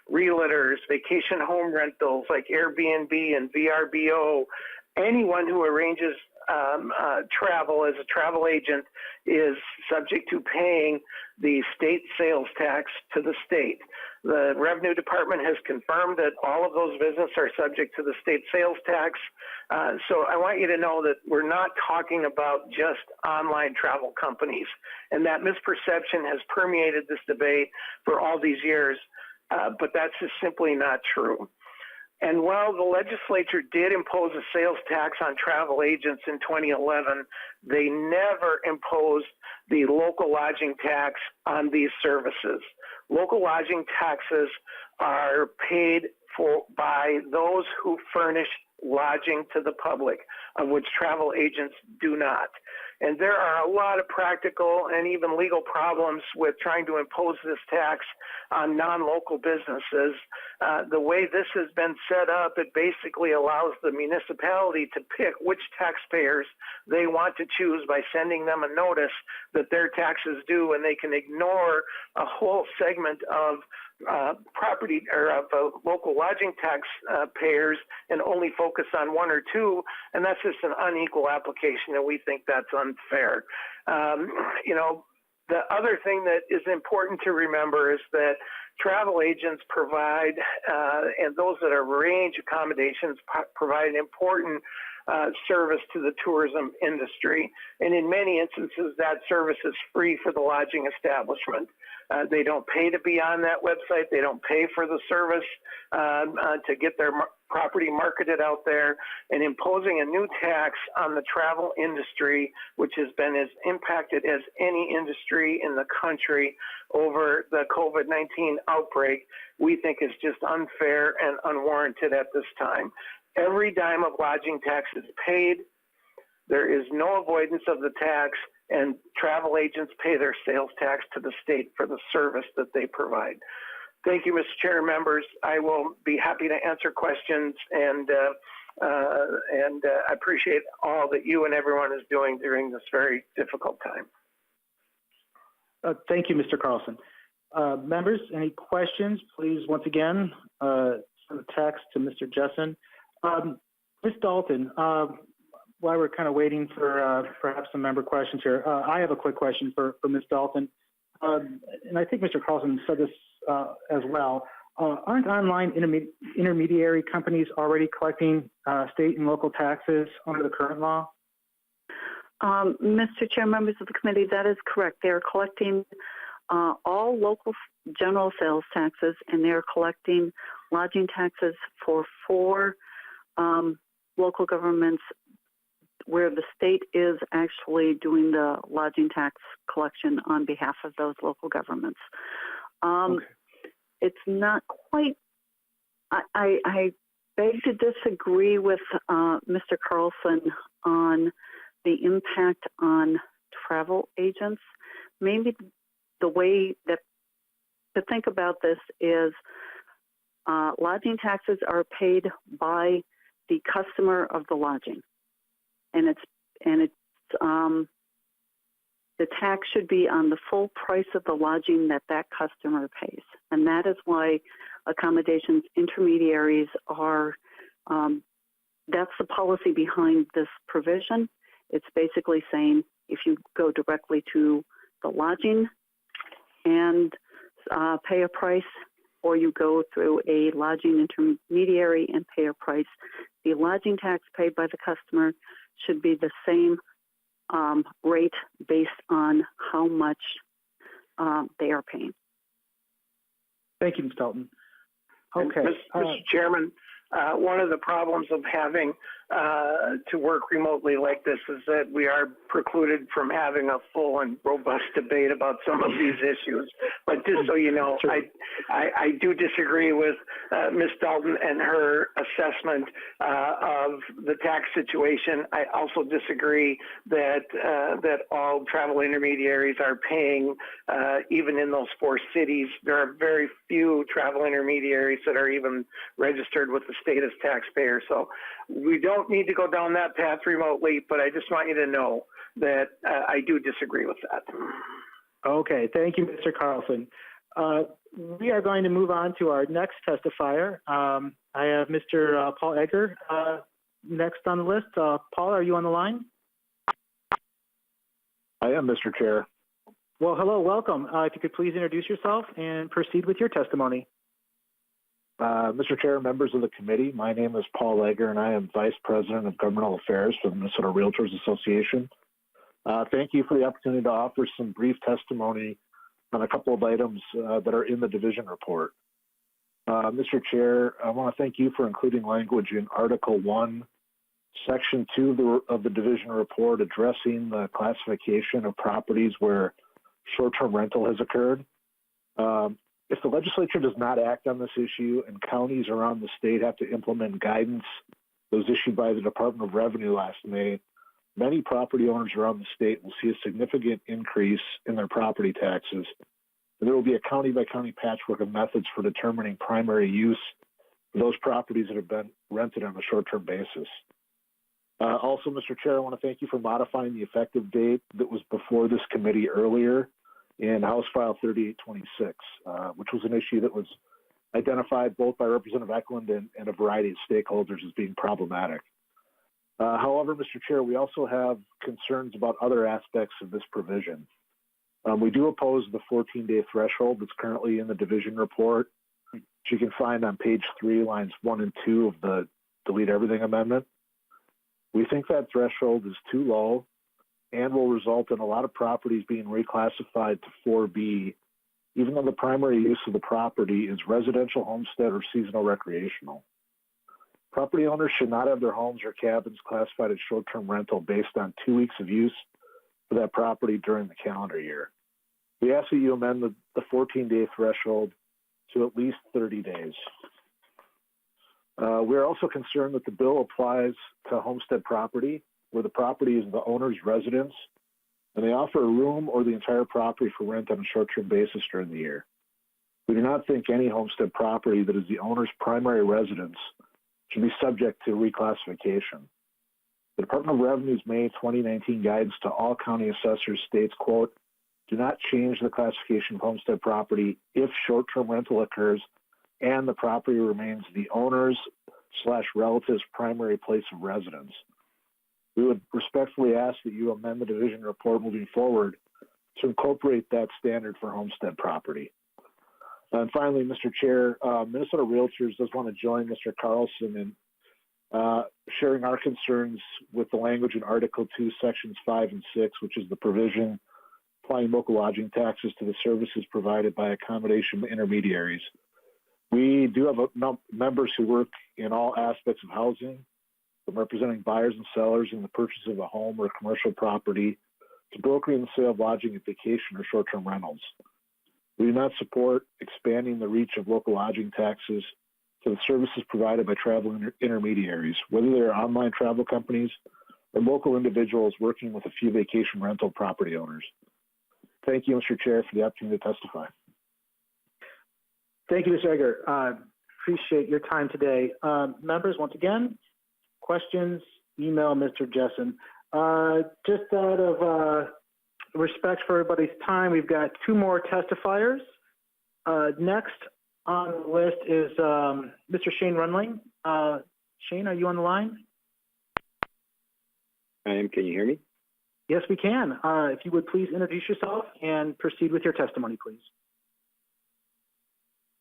realtors, vacation home rentals like Airbnb and VRBO. Anyone who arranges travel as a travel agent is subject to paying the state sales tax to the state. The Revenue Department has confirmed that all of those businesses are subject to the state sales tax. So I want you to know that we're not talking about just online travel companies. And that misperception has permeated this debate for all these years, but that's just simply not true. And while the legislature did impose a sales tax on travel agents in 2011, they never imposed the local lodging tax on these services. Local lodging taxes are paid for by those who furnish lodging to the public, of which travel agents do not. And there are a lot of practical and even legal problems with trying to impose this tax on non-local businesses. The way this has been set up, it basically allows the municipality to pick which taxpayers they want to choose by sending them a notice that their taxes due, and they can ignore a whole segment of property or of local lodging tax payers and only focus on one or two, and that's just an unequal application, and we think that's unfair. You know, the other thing that is important to remember is that travel agents provide, and those that arrange accommodations provide an important service to the tourism industry. And in many instances, that service is free for the lodging establishment. They don't pay to be on that website. They don't pay for the service to get their property marketed out there. And imposing a new tax on the travel industry, which has been as impacted as any industry in the country over the COVID-19 outbreak, we think is just unfair and unwarranted at this time. Every dime of lodging tax is paid. There is no avoidance of the tax, and travel agents pay their sales tax to the state for the service that they provide. Thank you, Mr. Chair, members. I will be happy to answer questions, and I appreciate all that you and everyone is doing during this very difficult time. Thank you, Mr. Carlson. Members, any questions? Please, once again, send a text to Mr. Jessen. Ms. Dalton, while we're kind of waiting for perhaps some member questions here, I have a quick question for Ms. Dalton. And I think Mr. Carlson said this as well. Aren't online intermediary companies already collecting state and local taxes under the current law? Mr. Chair, members of the committee, that is correct. They are collecting all local general sales taxes, and they are collecting lodging taxes for 4 local governments where the state is actually doing the lodging tax collection on behalf of those local governments. Okay. It's not quite, I beg to disagree with Mr. Carlson on the impact on travel agents. Maybe the way that to think about this is lodging taxes are paid by the customer of the lodging, and the tax should be on the full price of the lodging that customer pays, and that is why accommodations intermediaries are. That's the policy behind this provision. It's basically saying if you go directly to the lodging and pay a price, or you go through a lodging intermediary and pay a price, the lodging tax paid by the customer should be the same rate based on how much they are paying. Thank you, Ms. Dalton. Okay. Mr. Chairman, one of the problems of having to work remotely like this is that we are precluded from having a full and robust debate about some of these issues. But just so you know, I do disagree with Ms. Dalton and her assessment of the tax situation. I also disagree that that all travel intermediaries are paying, even in those 4 cities. There are very few travel intermediaries that are even registered with the state as taxpayers. So we don't need to go down that path remotely, but I just want you to know that I do disagree with that. Okay, thank you, Mr. Carlson. We are going to move on to our next testifier. I have Mr. Paul Egger next on the list. Paul, are you on the line? I am, Mr. Chair. Well, hello, welcome. If you could please introduce yourself and proceed with your testimony. Mr. Chair, members of the committee, my name is Paul Egger, and I am Vice President of Governmental Affairs for the Minnesota Realtors Association. Thank you for the opportunity to offer some brief testimony on a couple of items that are in the division report. Mr. Chair, I want to thank you for including language in Article 1, Section 2 of the division report addressing the classification of properties where short-term rental has occurred. If the legislature does not act on this issue and counties around the state have to implement guidance that was issued by the Department of Revenue last May, many property owners around the state will see a significant increase in their property taxes. And there will be a county-by-county patchwork of methods for determining primary use for those properties that have been rented on a short-term basis. Also, Mr. Chair, I want to thank you for modifying the effective date that was before this committee earlier in House File 3826, which was an issue that was identified both by Representative Eklund and a variety of stakeholders as being problematic. However, Mr. Chair, we also have concerns about other aspects of this provision. We do oppose the 14-day threshold that's currently in the division report, which you can find on page 3, lines 1 and 2 of the Delete Everything Amendment. We think that threshold is too low and will result in a lot of properties being reclassified to 4B, even though the primary use of the property is residential, homestead, or seasonal recreational. Property owners should not have their homes or cabins classified as short-term rental based on 2 weeks of use for that property during the calendar year. We ask that you amend the 14-day threshold to at least 30 days. We're also concerned that the bill applies to homestead property, where the property is the owner's residence, and they offer a room or the entire property for rent on a short-term basis during the year. We do not think any homestead property that is the owner's primary residence should be subject to reclassification. The Department of Revenue's May 2019 guidance to all county assessors states, quote, do not change the classification of homestead property if short-term rental occurs and the property remains the owner's / relative's primary place of residence. We would respectfully ask that you amend the division report moving forward to incorporate that standard for homestead property. And finally, Mr. Chair, Minnesota Realtors does want to join Mr. Carlson in sharing our concerns with the language in Article 2, Sections 5 and 6, which is the provision applying local lodging taxes to the services provided by accommodation intermediaries. We do have members who work in all aspects of housing, from representing buyers and sellers in the purchase of a home or commercial property to brokering the sale of lodging at vacation or short-term rentals. We do not support expanding the reach of local lodging taxes to the services provided by travel intermediaries, whether they are online travel companies or local individuals working with a few vacation rental property owners. Thank you, Mr. Chair, for the opportunity to testify. Thank you, Mr. Egger. Appreciate your time today. Members, once again, questions, email Mr. Jessen. Just out of respect for everybody's time, we've got 2 more testifiers. Next on the list is Mr. Shane Runling. Shane, are you on the line? I am. Can you hear me? Yes, we can. If you would please introduce yourself and proceed with your testimony, please.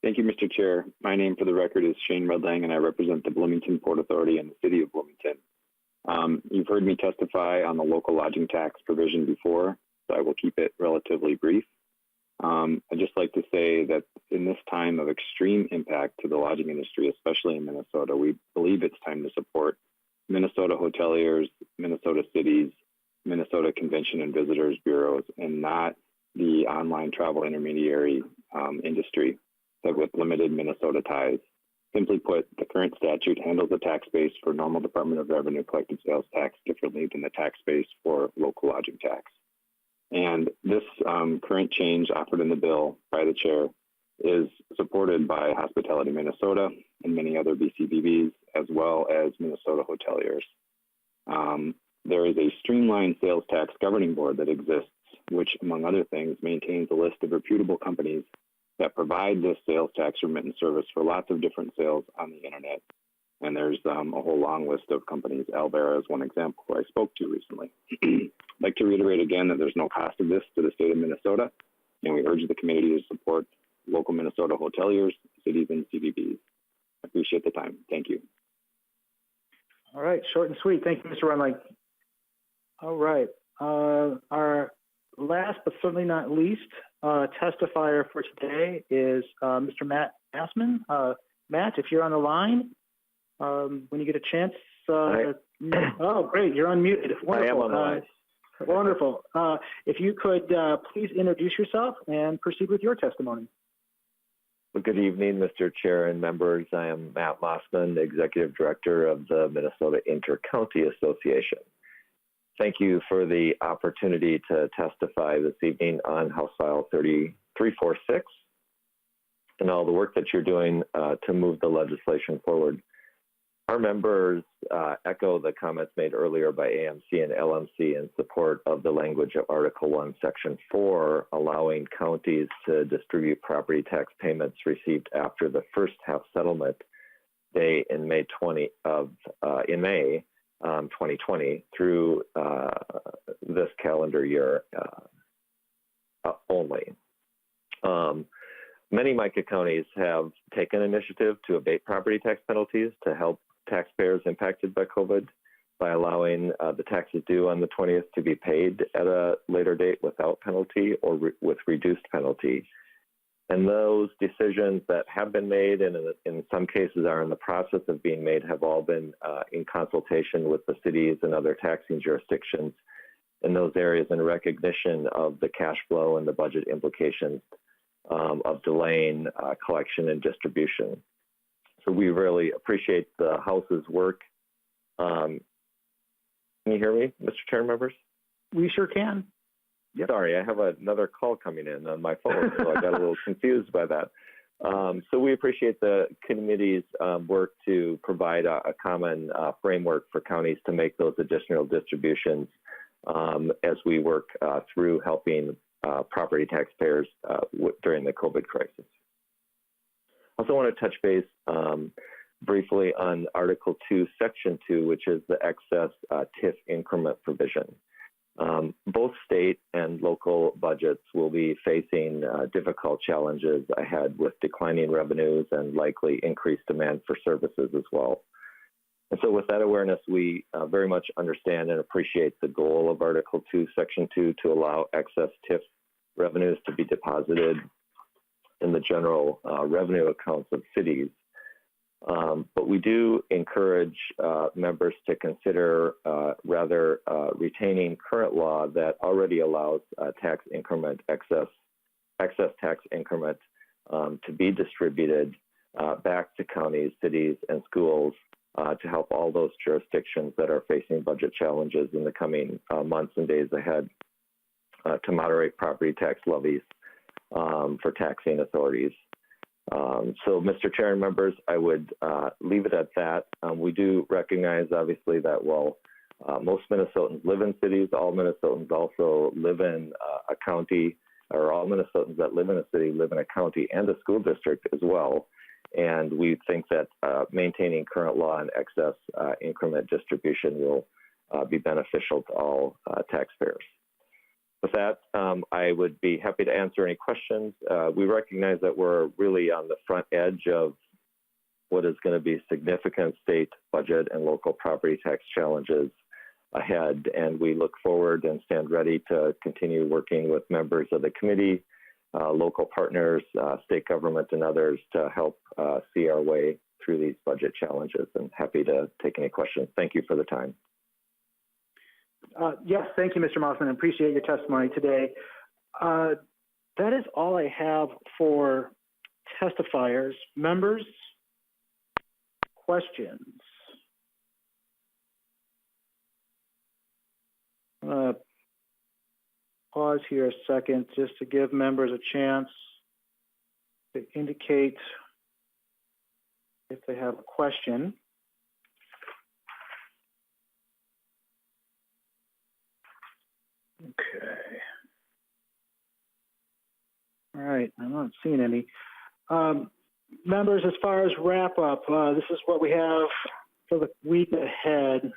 Thank you, Mr. Chair. My name for the record is Shane Rudlang, and I represent the Bloomington Port Authority and the City of Bloomington. You've heard me testify on the local lodging tax provision before, so I will keep it relatively brief. I'd just like to say that in this time of extreme impact to the lodging industry, especially in Minnesota, we believe it's time to support Minnesota hoteliers, Minnesota cities, Minnesota Convention and Visitors Bureaus, and not the online travel intermediary industry that with limited Minnesota ties. Simply put, the current statute handles the tax base for normal Department of Revenue collected sales tax differently than the tax base for local lodging tax. And this current change offered in the bill by the chair is supported by Hospitality Minnesota and many other BCBBs, as well as Minnesota hoteliers. There is a streamlined sales tax governing board that exists, which, among other things, maintains a list of reputable companies that provide this sales tax remittance service for lots of different sales on the internet. And there's a whole long list of companies. Albera is one example who I spoke to recently. I'd like to reiterate again that there's no cost of this to the state of Minnesota, and we urge the community to support local Minnesota hoteliers, cities, and CBBs. I appreciate the time. Thank you. All right, short and sweet. Thank you, Mr. Runling. All right, our last but certainly not least testifier for today is Mr. Matt Assman. Matt, if you're on the line, when you get a chance. Oh, great, you're unmuted. Wonderful. I am on the line. Wonderful. If you could please introduce yourself and proceed with your testimony. Well, good evening, Mr. Chair and members. I am Matt Mossman, Executive Director of the Minnesota Inter-County Association. Thank you for the opportunity to testify this evening on House File 3346 and all the work that you're doing to move the legislation forward. Our members echo the comments made earlier by AMC and LMC in support of the language of Article 1, Section 4, allowing counties to distribute property tax payments received after the first half settlement day in May 2020 through this calendar year only. Many MICA counties have taken initiative to abate property tax penalties to help taxpayers impacted by COVID by allowing the taxes due on the 20th to be paid at a later date without penalty or with reduced penalty. And those decisions that have been made and in some cases are in the process of being made have all been in consultation with the cities and other taxing jurisdictions in those areas in recognition of the cash flow and the budget implications of delaying collection and distribution. So we really appreciate the House's work. Can you hear me, Mr. Chair, members? We sure can. Yep. Sorry, I have another call coming in on my phone, so I got a little confused by that. So we appreciate the committee's work to provide a common framework for counties to make those additional distributions as we work through helping property taxpayers during the COVID crisis. I also want to touch base briefly on Article 2, Section 2, which is the excess TIF increment provision. Both state and local budgets will be facing difficult challenges ahead with declining revenues and likely increased demand for services as well. And so with that awareness, we very much understand and appreciate the goal of Article 2, Section 2 to allow excess TIF revenues to be deposited in the general revenue accounts of cities. But we do encourage members to consider rather retaining current law that already allows tax increment, excess tax increment to be distributed back to counties, cities, and schools to help all those jurisdictions that are facing budget challenges in the coming months and days ahead to moderate property tax levies for taxing authorities. So, Mr. Chair and members, I would leave it at that. We do recognize, obviously, that while most Minnesotans live in cities, all Minnesotans also live in a county, or all Minnesotans that live in a city live in a county and a school district as well. And we think that maintaining current law and excess increment distribution will be beneficial to all taxpayers. With that, I would be happy to answer any questions. We recognize that we're really on the front edge of what is going to be significant state budget and local property tax challenges ahead, and we look forward and stand ready to continue working with members of the committee, local partners, state government, and others to help see our way through these budget challenges. And happy to take any questions. Thank you for the time. Yes, thank you, Mr. Mossman. I appreciate your testimony today. That is all I have for testifiers. Members, questions? I'm going to pause here a second just to give members a chance to indicate if they have a question. Okay. All right, I'm not seeing any. Members, as far as wrap up, this is what we have for the week ahead.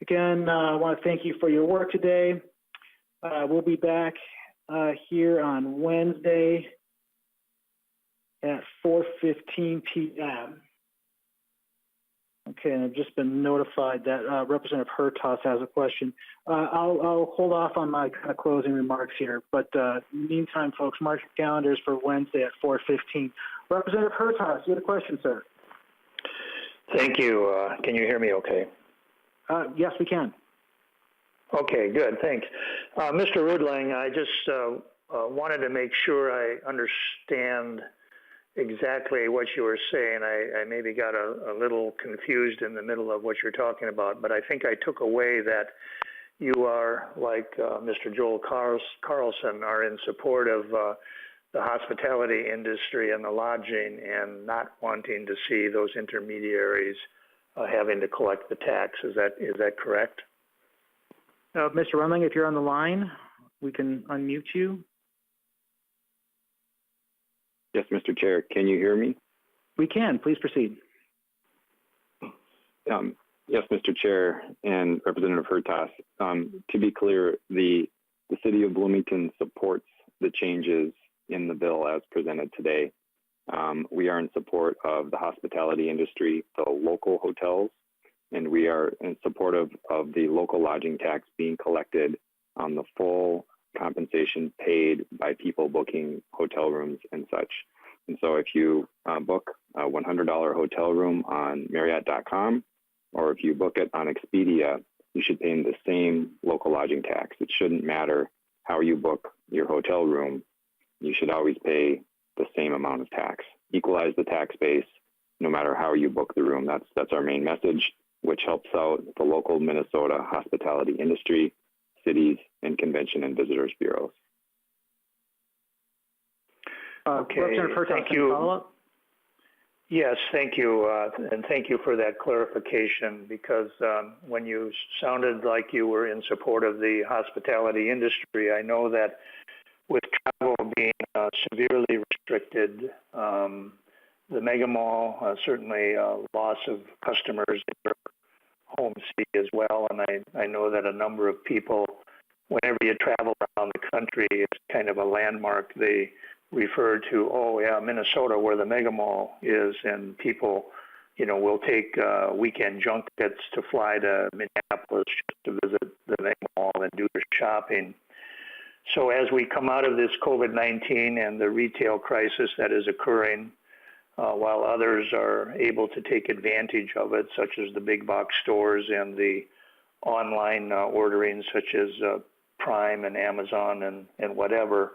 Again, I want to thank you for your work today. We'll be back here on Wednesday at 4:15 p.m. Okay, and I've just been notified that Representative Hertas has a question. I'll hold off on my kind of closing remarks here, but in the meantime, folks, mark your calendars for Wednesday at 4:15. Representative Hertas, you had a question, sir. Thank you. Can you hear me okay? Yes, we can. Okay, good, thanks. Mr. Rudlang, I just wanted to make sure I understand exactly what you were saying. I maybe got a little confused in the middle of what you're talking about, but I think I took away that you are, like Mr. Joel Carlson, are in support of the hospitality industry and the lodging and not wanting to see those intermediaries having to collect the tax. Is that correct? Mr. Rudlang, if you're on the line, we can unmute you. Yes, Mr. Chair, can you hear me? We can. Please proceed. Yes, Mr. Chair and Representative Hertas. To be clear, the City of Bloomington supports the changes in the bill as presented today. We are in support of the hospitality industry, the local hotels, and we are in support of the local lodging tax being collected on the full compensation paid by people booking hotel rooms and such. And so if you book a $100 hotel room on Marriott.com, or if you book it on Expedia, you should pay the same local lodging tax. It shouldn't matter how you book your hotel room. You should always pay the same amount of tax. Equalize the tax base no matter how you book the room. That's our main message, which helps out the local Minnesota hospitality industry, cities, and convention and visitors bureaus. Okay, thank you. Yes, thank you, and thank you for that clarification, because when you sounded like you were in support of the hospitality industry, I know that with travel being severely restricted, the mega mall, certainly loss of customers in your home city as well, and I know that a number of people, whenever you travel around the country, it's kind of a landmark. They refer to, oh yeah, Minnesota, where the mega mall is, and people, will take weekend junkets to fly to Minneapolis just to visit the mega mall and do their shopping. So as we come out of this COVID-19 and the retail crisis that is occurring, while others are able to take advantage of it, such as the big box stores and the online ordering, such as Prime and Amazon and whatever,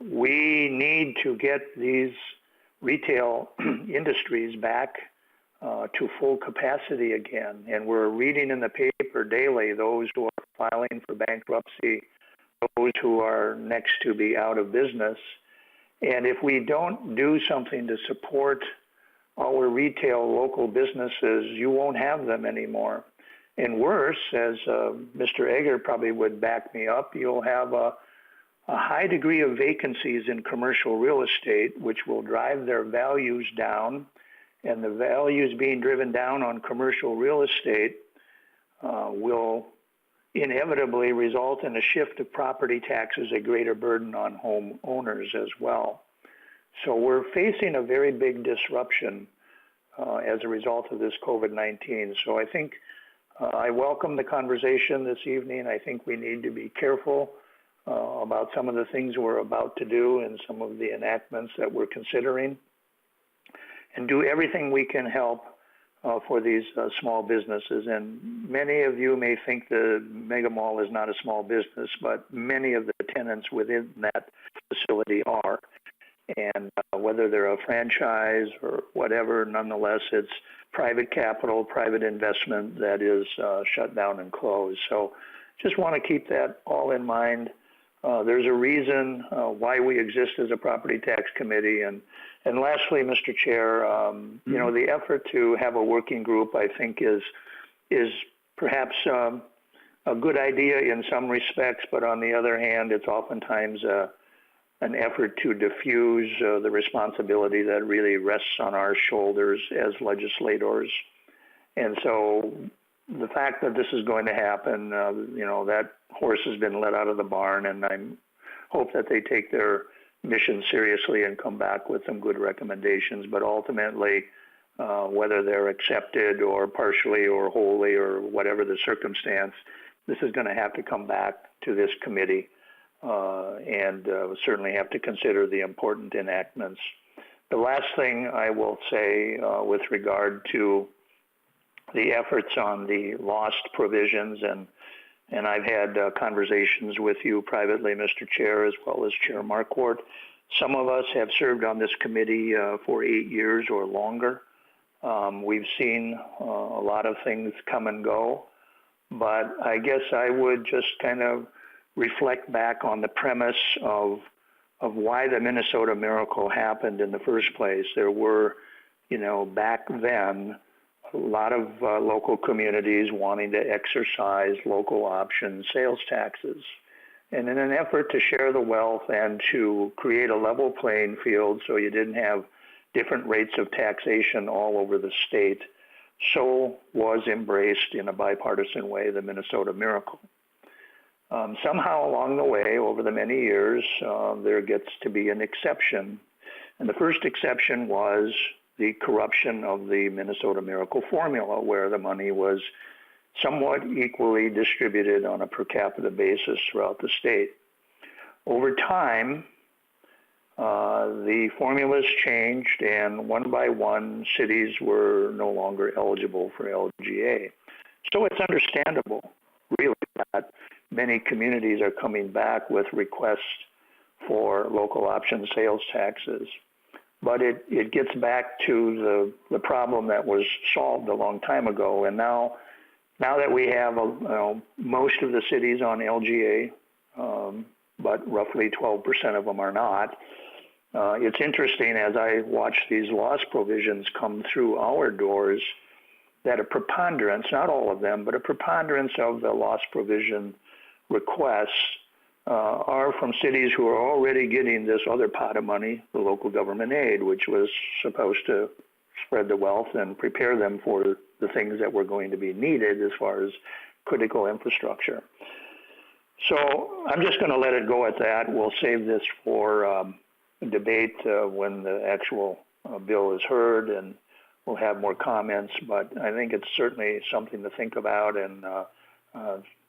we need to get these retail industries back to full capacity again. And we're reading in the paper daily those who are filing for bankruptcy, those who are next to be out of business. And if we don't do something to support our retail local businesses, you won't have them anymore. And worse, as Mr. Egger probably would back me up, you'll have a high degree of vacancies in commercial real estate, which will drive their values down. And the values being driven down on commercial real estate will inevitably result in a shift of property taxes, a greater burden on home owners as well. So we're facing a very big disruption as a result of this COVID-19. So I think I welcome the conversation this evening. I think we need to be careful about some of the things we're about to do and some of the enactments that we're considering, and do everything we can help for these small businesses. And many of you may think the mega mall is not a small business, but many of the tenants within that facility are. And whether they're a franchise or whatever, nonetheless, it's private capital, private investment that is shut down and closed. So just want to keep that all in mind. There's a reason why we exist as a property tax committee. And lastly, Mr. Chair, the effort to have a working group, I think, is perhaps a good idea in some respects, but on the other hand, it's oftentimes an effort to diffuse the responsibility that really rests on our shoulders as legislators. And so the fact that this is going to happen, that horse has been let out of the barn, and I hope that they take their mission seriously and come back with some good recommendations. But ultimately, whether they're accepted or partially or wholly or whatever the circumstance, this is going to have to come back to this committee and certainly have to consider the important enactments. The last thing I will say with regard to the efforts on the lost provisions, and I've had conversations with you privately, Mr. Chair, as well as Chair Marquardt. Some of us have served on this committee for 8 years or longer. We've seen a lot of things come and go, but I guess I would just kind of reflect back on the premise of why the Minnesota Miracle happened in the first place. There were, back then, a lot of local communities wanting to exercise local option sales taxes. And in an effort to share the wealth and to create a level playing field so you didn't have different rates of taxation all over the state, so was embraced in a bipartisan way the Minnesota Miracle. Somehow along the way, over the many years, there gets to be an exception. And the first exception was the corruption of the Minnesota Miracle formula, where the money was somewhat equally distributed on a per capita basis throughout the state. Over time, the formulas changed, and one by one, cities were no longer eligible for LGA. So it's understandable, really, that many communities are coming back with requests for local option sales taxes. But it gets back to the problem that was solved a long time ago. And now that we have most of the cities on LGA, but roughly 12% of them are not, It's interesting as I watch these loss provisions come through our doors that a preponderance, not all of them, but a preponderance of the loss provision requests are from cities who are already getting this other pot of money, the local government aid, which was supposed to spread the wealth and prepare them for the things that were going to be needed as far as critical infrastructure. So I'm just going to let it go at that. We'll save this for debate when the actual bill is heard, and we'll have more comments. But I think it's certainly something to think about, and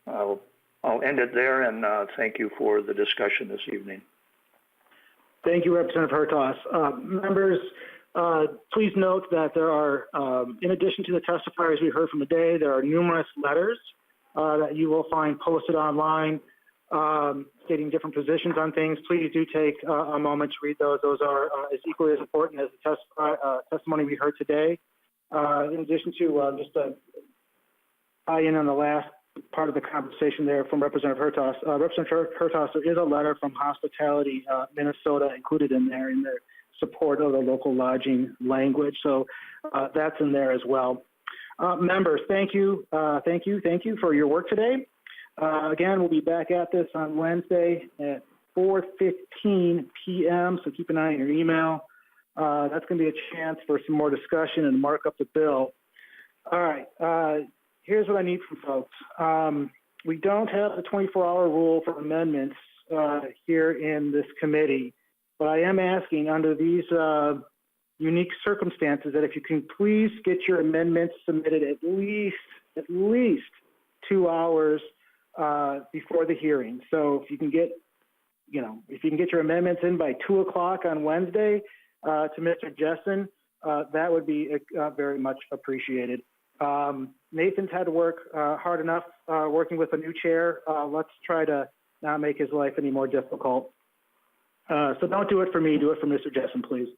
I'll end it there, and thank you for the discussion this evening. Thank you, Representative Hertaus. Members, please note that there are, in addition to the testifiers we heard from today, there are numerous letters that you will find posted online stating different positions on things. Please do take a moment to read those. Those are as equally as important as the testimony we heard today. In addition to just to tie in on the last part of the conversation there from Representative Hertaus. Representative Hertaus, there is a letter from Hospitality Minnesota included in there in their support of the local lodging language. So that's in there as well. Members, thank you for your work today. Again, we'll be back at this on Wednesday at 4:15 p.m., so keep an eye on your email. That's going to be a chance for some more discussion and mark up the bill. All right, here's what I need from folks. We don't have the 24-hour rule for amendments here in this committee, but I am asking under these unique circumstances that if you can please get your amendments submitted at least 2 hours before the hearing. So if you can get, your amendments in by 2 o'clock on Wednesday to Mr. Jessen, that would be very much appreciated. Nathan's had to work hard enough working with a new chair. Let's try to not make his life any more difficult. So don't do it for me, do it for Mr. Jessen, please.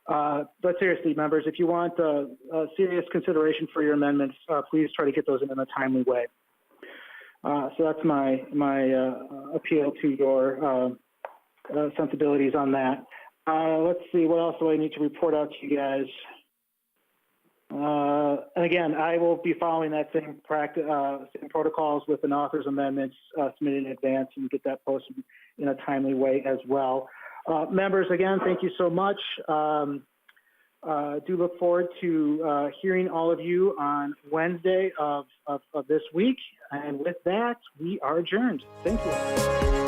But seriously, members, if you want serious consideration for your amendments, please try to get those in a timely way. So that's my appeal to your sensibilities on that. Let's see, what else do I need to report out to you guys? And again, I will be following that same protocols with an author's amendments submitted in advance and get that posted in a timely way as well. Members, again, thank you so much. Do look forward to hearing all of you on Wednesday of this week. And with that, we are adjourned. Thank you.